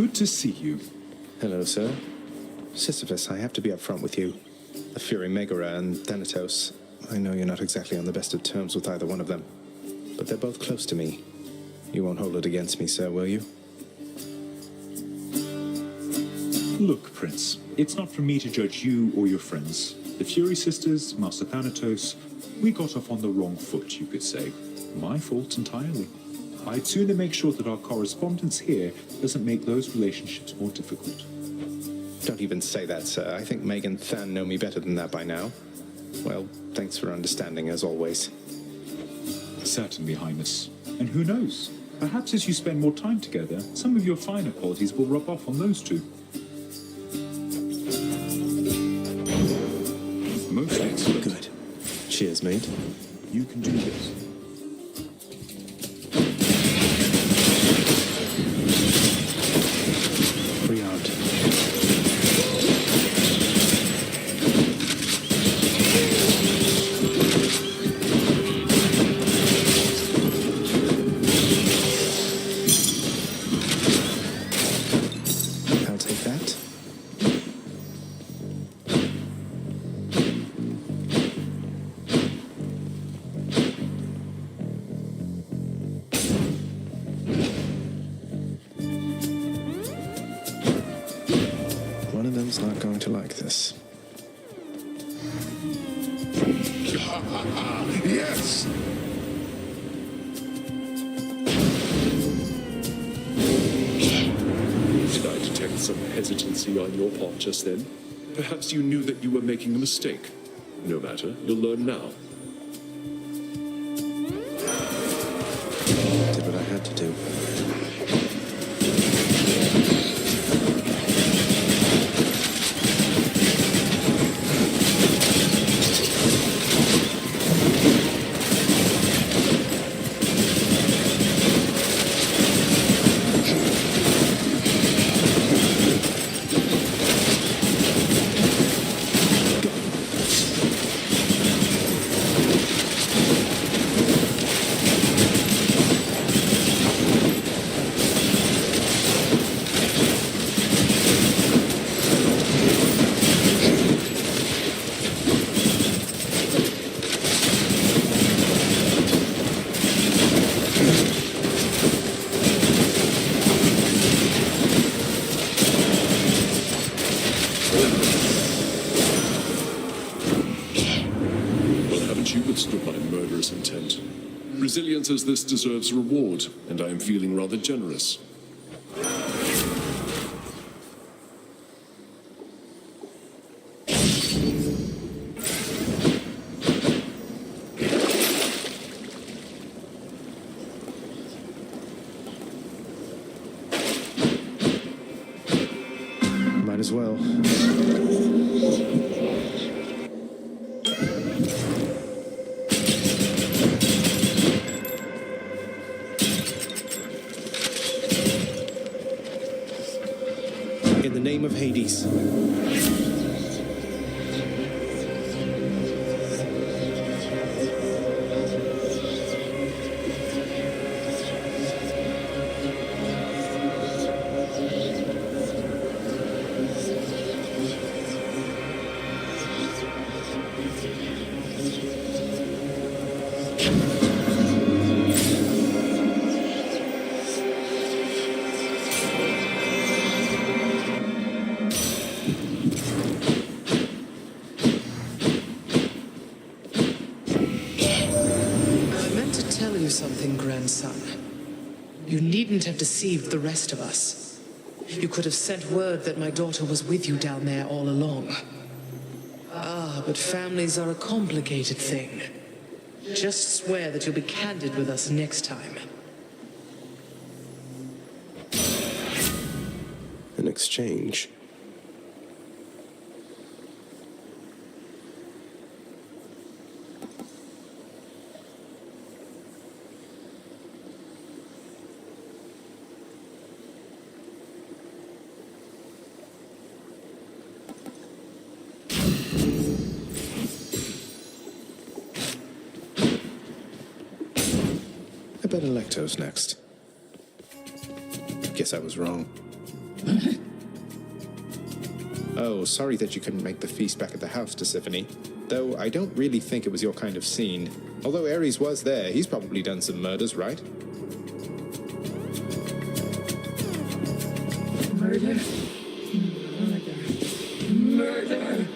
Good to see you. Hello, sir. Sisyphus, I have to be upfront with you. The Fury Megara and Thanatos, I know you're not exactly on the best of terms with either one of them, but they're both close to me. You won't hold it against me, sir, will you? Look, Prince, it's not for me to judge you or your friends. The Fury sisters, Master Thanatos, we got off on the wrong foot, you could say. My fault entirely. I'd sooner make sure that our correspondence here doesn't make those relationships more difficult. Don't even say that, sir. I think Meg and Than know me better than that by now. Well, thanks for understanding, as always. Certainly, Highness. And who knows? Perhaps as you spend more time together, some of your finer qualities will rub off on those two. Most excellent. Good. Cheers, mate. You can do this. Not going to like this. Yes! Did I detect some hesitancy on your part just then? Perhaps you knew that you were making a mistake. No matter, you'll learn now. Did what I had to do. Resilience as this deserves reward, and I am feeling rather generous. Might as well. In the name of Hades. Something, grandson. You needn't have deceived the rest of us. You could have sent word that my daughter was with you down there all along. Ah, but families are a complicated thing. Just swear that you'll be candid with us next time. An exchange. I bet Electo's next. Guess I was wrong. Oh, sorry that you couldn't make the feast back at the house, Tisiphone. Though I don't really think it was your kind of scene. Although Ares was there, he's probably done some murders, right? Murder? Murder!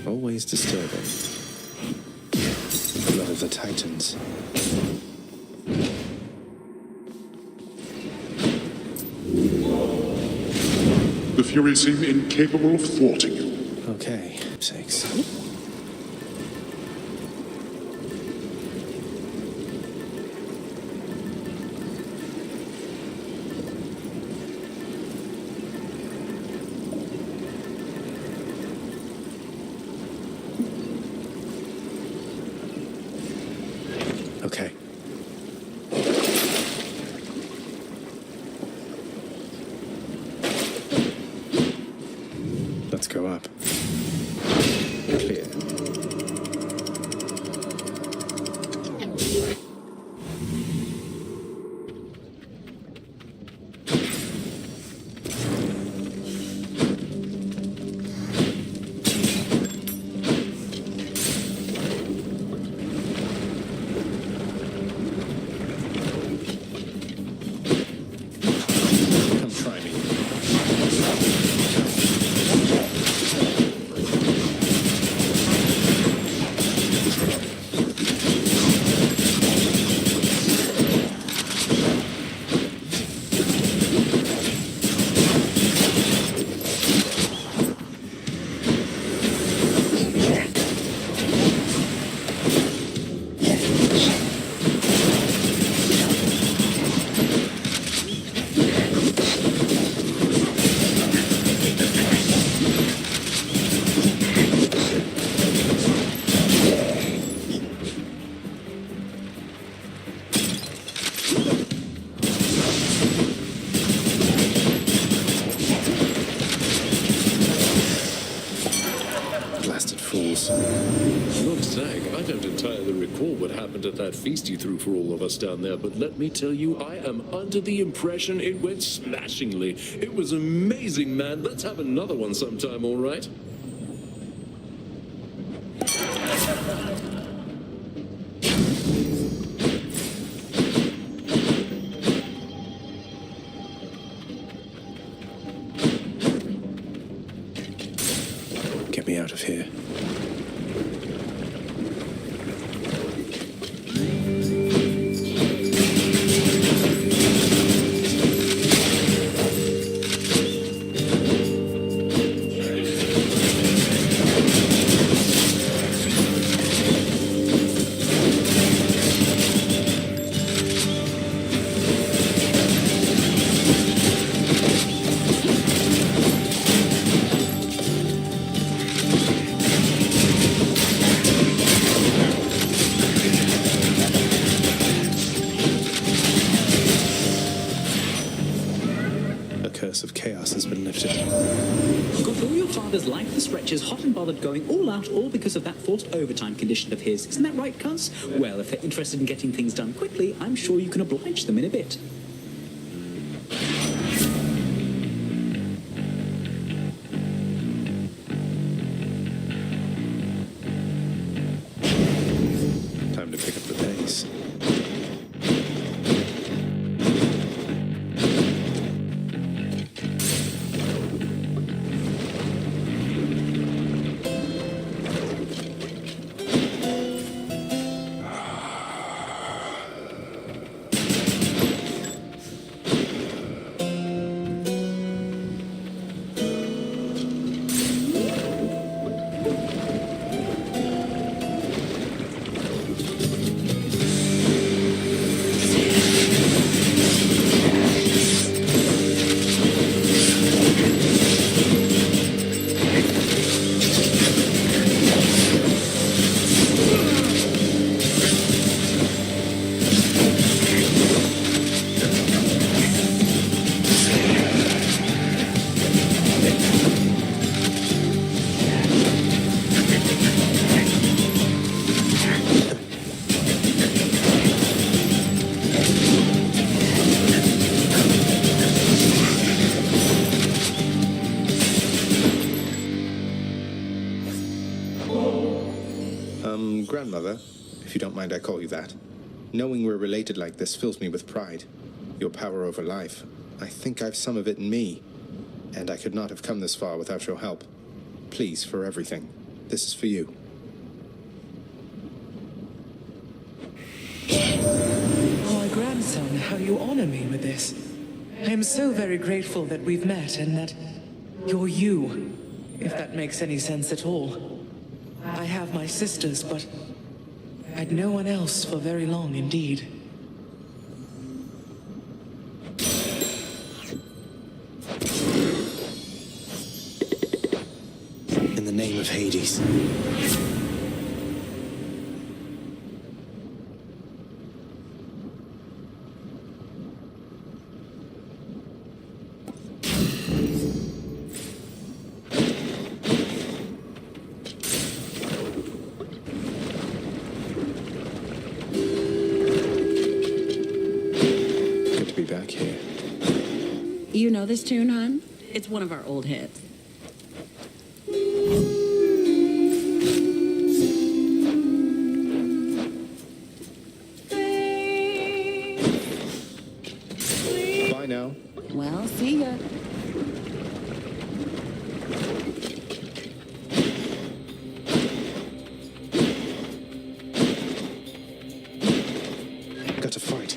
Always disturbing. Blood of the Titans. The Furies seem incapable of thwarting you. Okay, sakes. Okay. Let's go up. Clear. Look, Zag, I don't entirely recall what happened at that feast you threw for all of us down there, but let me tell you, I am under the impression it went smashingly. It was amazing, man. Let's have another one sometime, all right? Get me out of here. wretches hot and bothered going all out, all because of that forced overtime condition of his. Isn't that right, cuz? Well, if they're interested in getting things done quickly, I'm sure you can oblige them in a bit. Time to pick up the pace. Grandmother, if you don't mind I call you that. Knowing we're related like this fills me with pride. Your power over life. I think I've some of it in me. And I could not have come this far without your help. Please, for everything. This is for you. Oh, my grandson, how you honor me with this. I am so very grateful that we've met and that you're you, if that makes any sense at all. I have my sisters, but I'd no one else for very long indeed. In the name of Hades. You know this tune, hon? It's one of our old hits. Bye now. Well, see ya. Got to fight.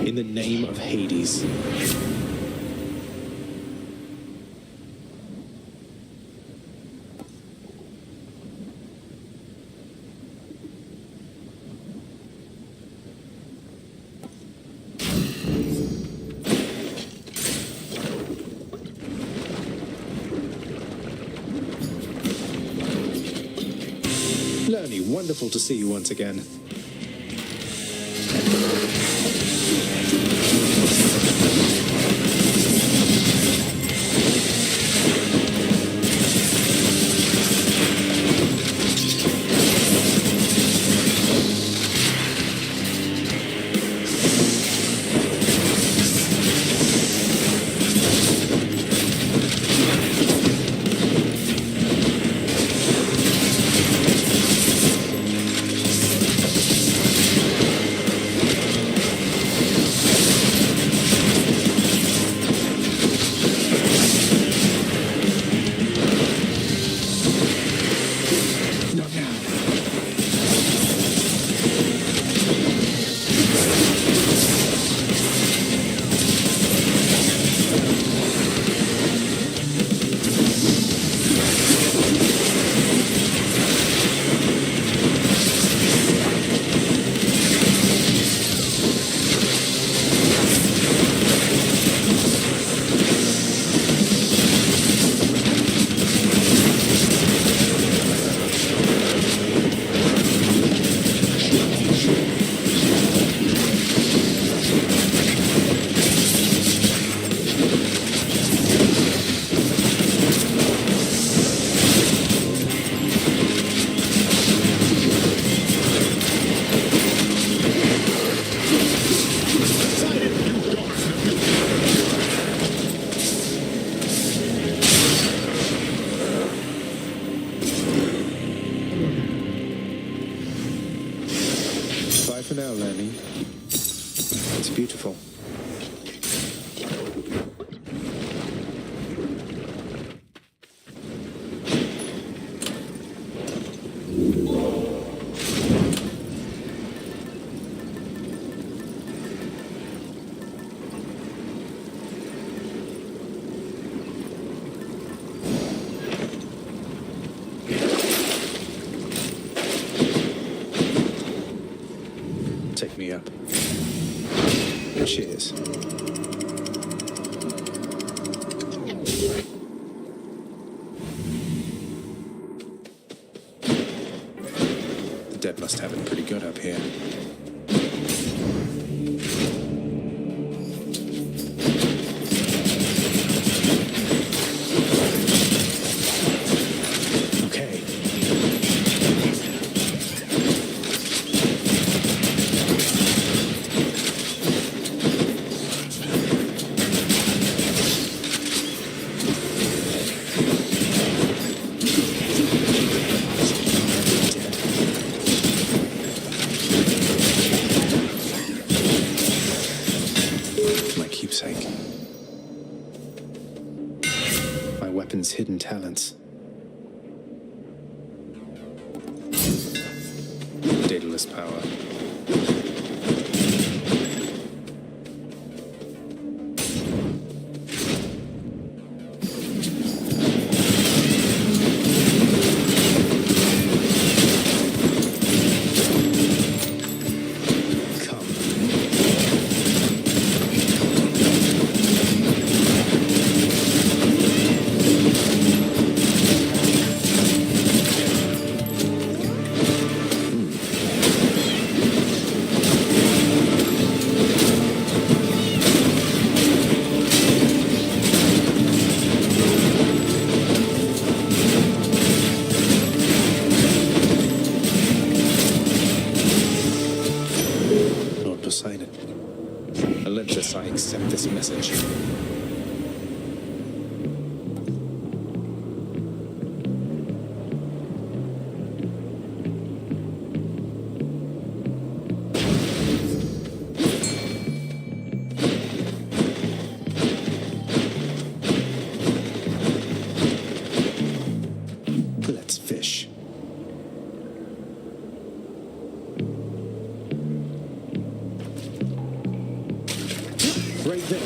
In the name of Hades. Lernie, wonderful to see you once again. It's beautiful. Take me up. Cheers. The dead must have it pretty good up here. Hidden talents. Daedalus power. Poseidon. Olympus, I accept this message. Let's fish. Right there.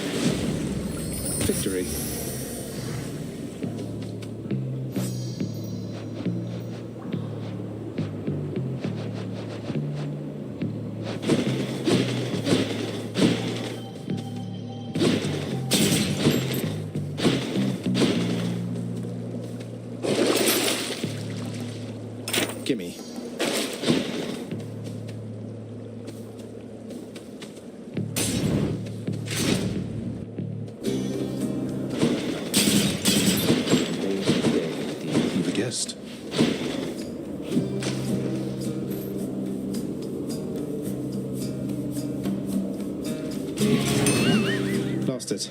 Victory. Gimme. Lost it.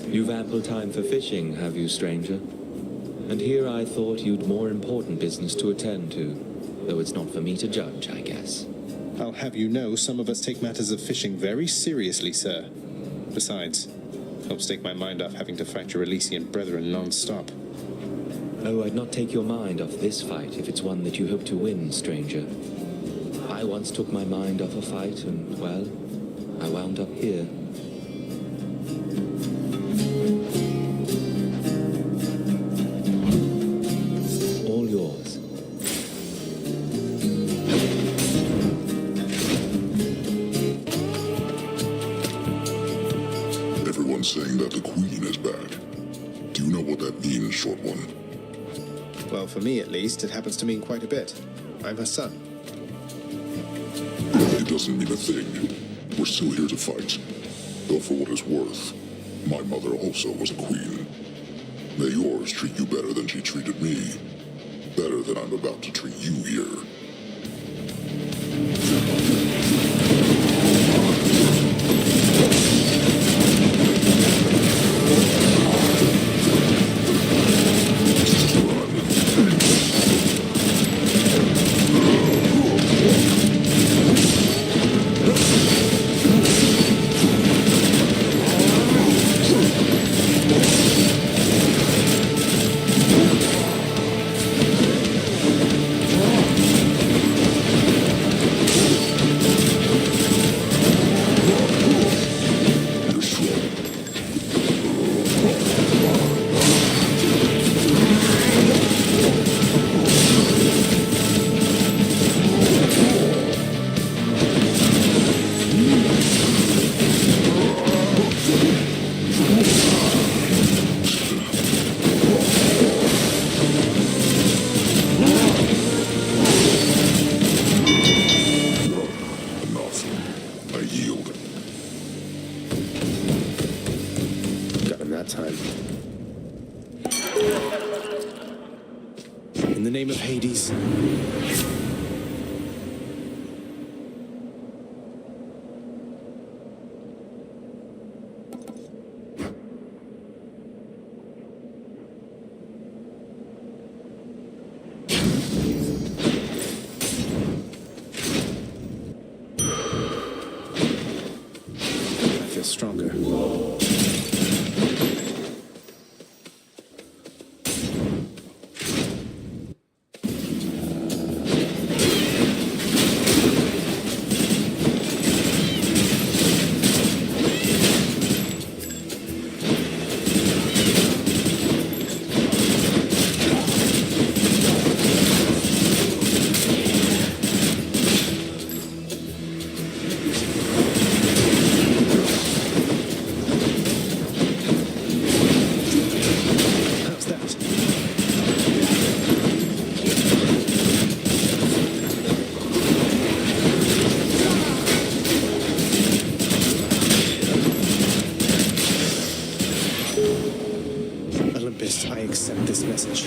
You've ample time for fishing, have you, stranger? And here I thought you'd more important business to attend to, though it's not for me to judge, I guess. I'll have you know, some of us take matters of fishing very seriously, sir. Besides, helps take my mind off having to fight your Elysian brethren non-stop. Oh, I'd not take your mind off this fight if it's one that you hope to win, stranger. I once took my mind off a fight and, well, I wound up here. All yours. Everyone's saying that the Queen is back. Do you know what that means, short one? Well, for me at least, it happens to mean quite a bit. I'm her son. It doesn't mean a thing. We're still here to fight. Though for what it's worth, my mother also was a queen. May yours treat you better than she treated me. Better than I'm about to treat you here. yield. Got him that time. In the name of Hades. I feel stronger. Olympus, I accept this message.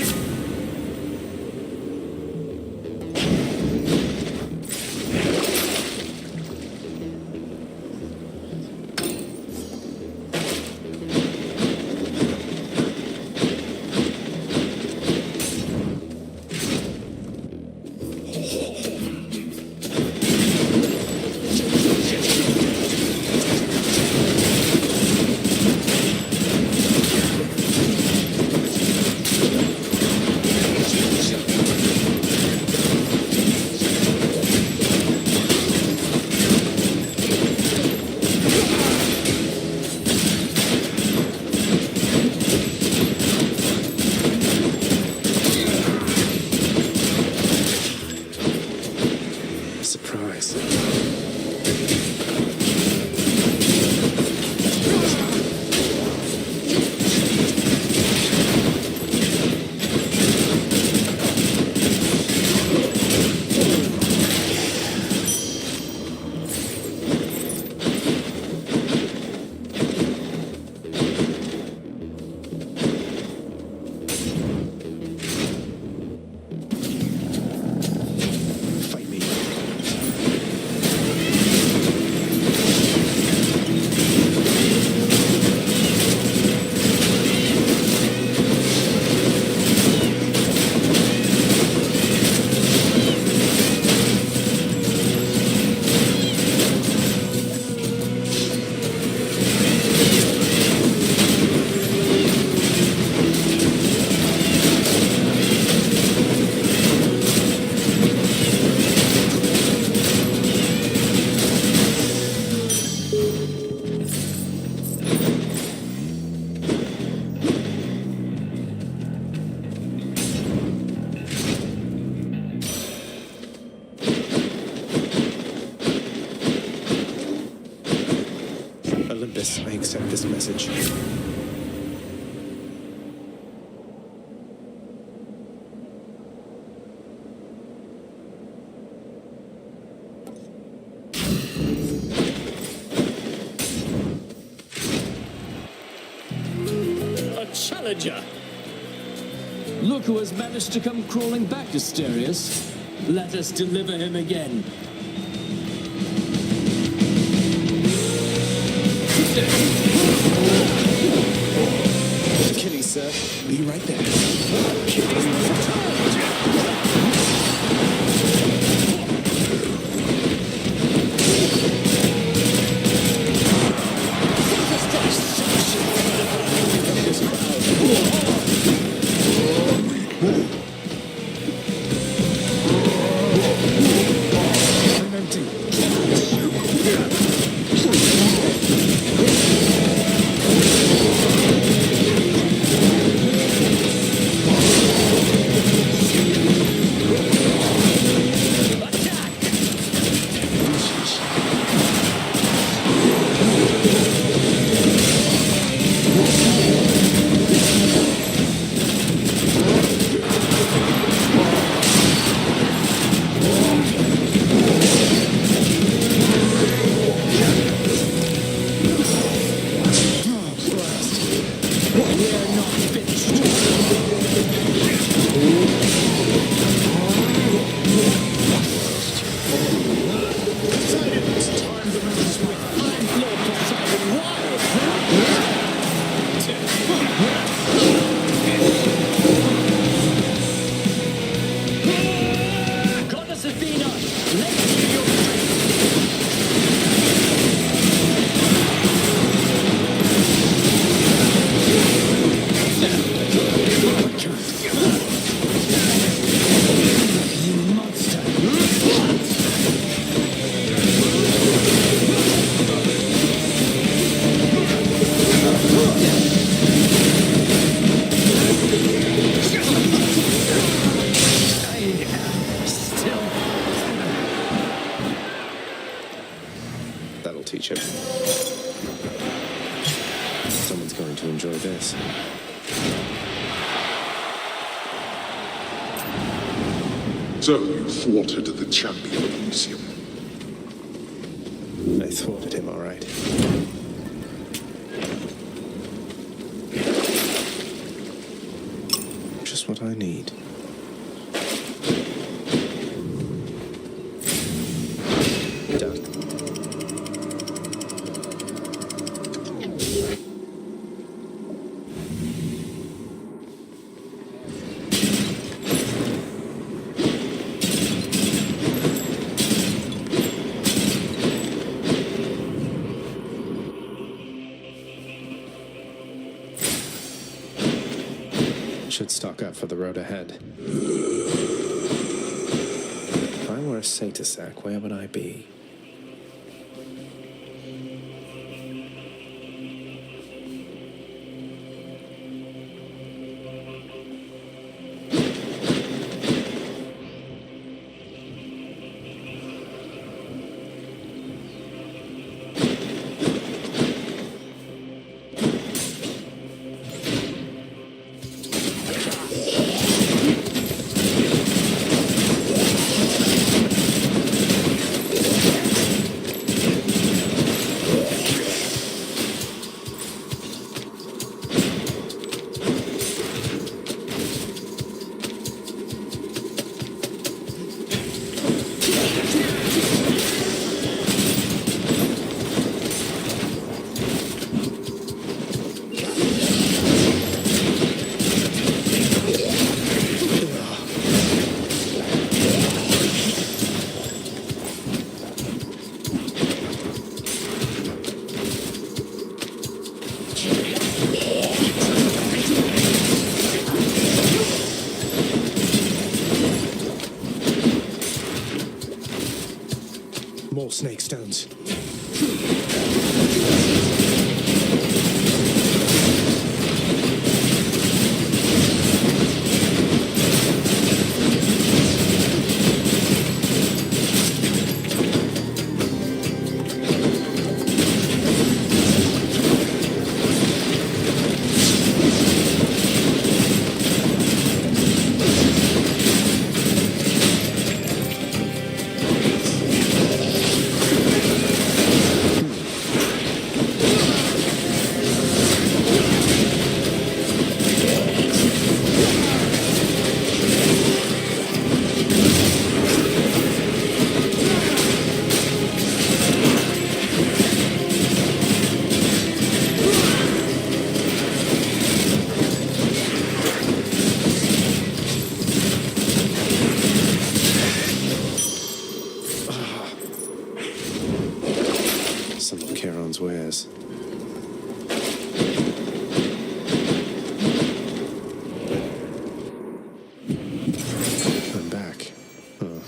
Olympus, I accept this message. A challenger! Look who has managed to come crawling back, Asterius. Let us deliver him again. Achilles, sir. Be right there. flagship. Someone's going to enjoy this. So you thwarted the champion of Elysium. I thwarted him, all right. Just what I need. Done. Should stock up for the road ahead. If I were a Satysack, where would I be? More snake stones. Some of Charon's wares. I'm back. Oh.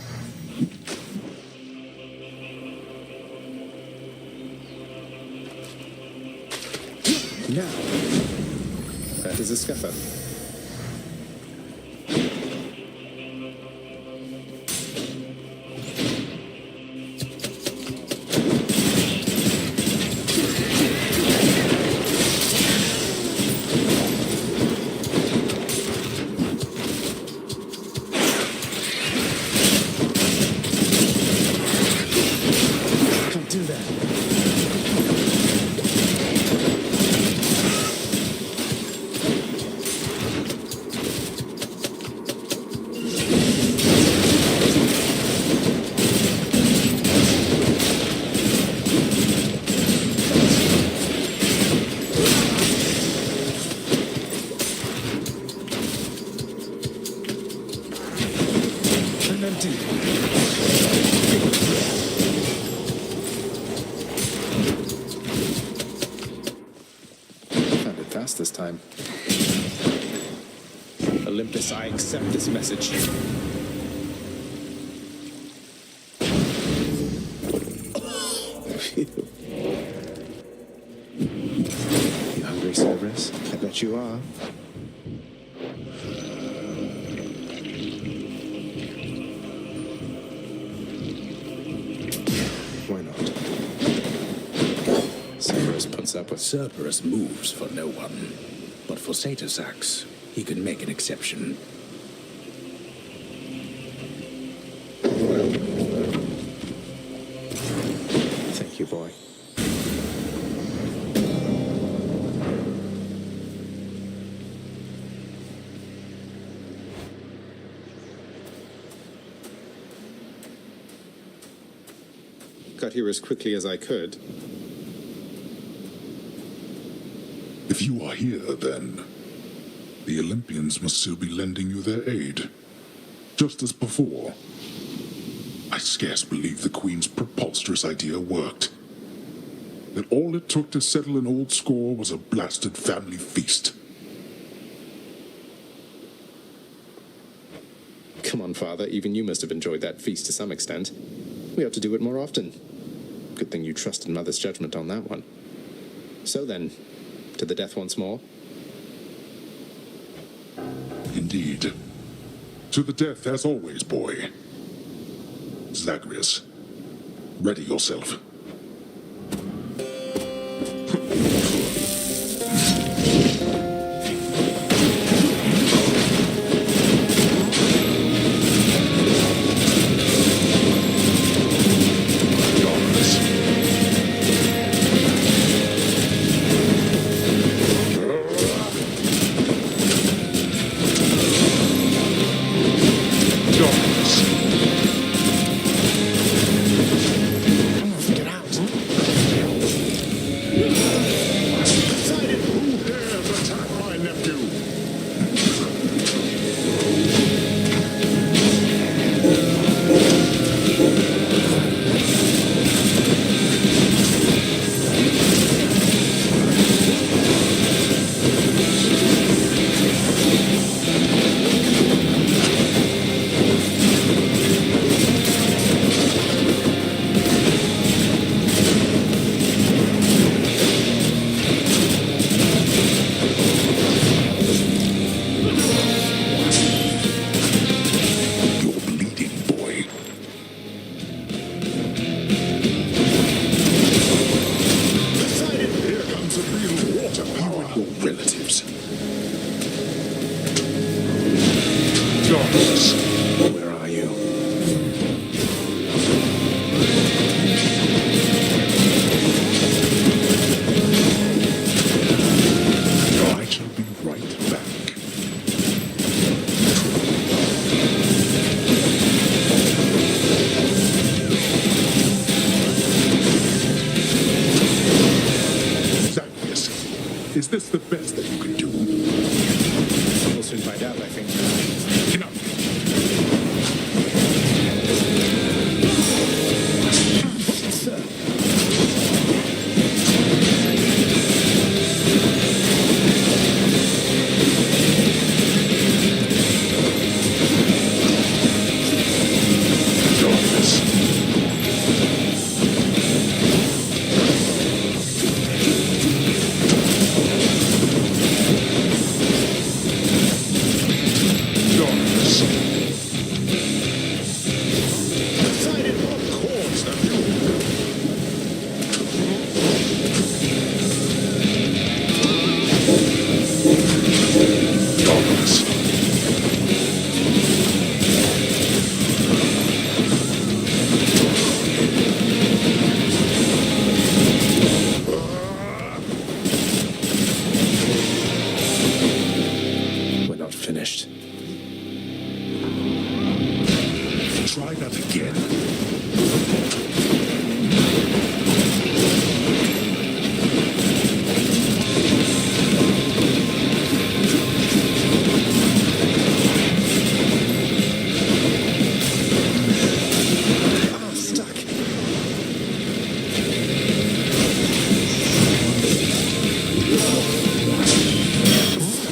Now, that is a scuffer. Found it fast this time. Olympus, I accept this message. You hungry, Cerberus? I bet you are. Why not? Cerberus puts up with. Cerberus moves for no one, but for Satysax, he can make an exception. Thank you, boy. Got here as quickly as I could. If you are here, then the Olympians must still be lending you their aid, just as before. I scarce believe the Queen's preposterous idea worked. That all it took to settle an old score was a blasted family feast. Come on, Father, even you must have enjoyed that feast to some extent. We ought to do it more often. Good thing you trusted Mother's judgment on that one. So then, to the death once more? Indeed. To the death as always, boy. Zagreus, ready yourself. Is this the best that you can do? We'll soon find out, I think. Enough. Try that again.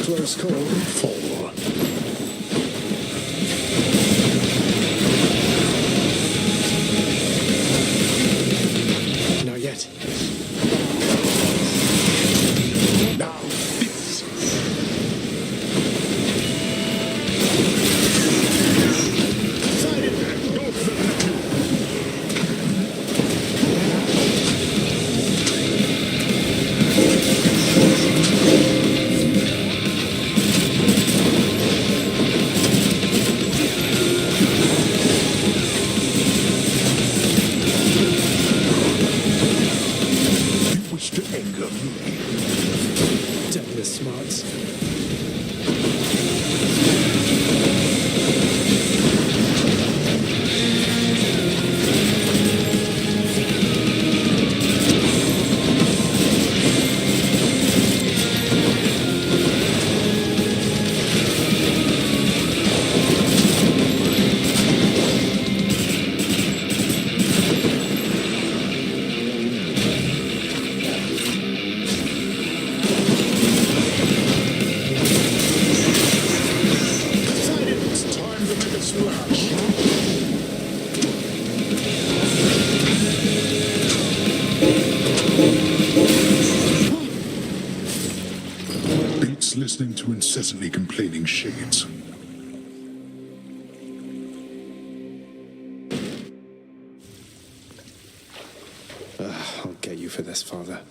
Close call. Four. Not yet. Now this. just to anger me. Damn your smarts. Listening to incessantly complaining shades. I'll get you for this, Father.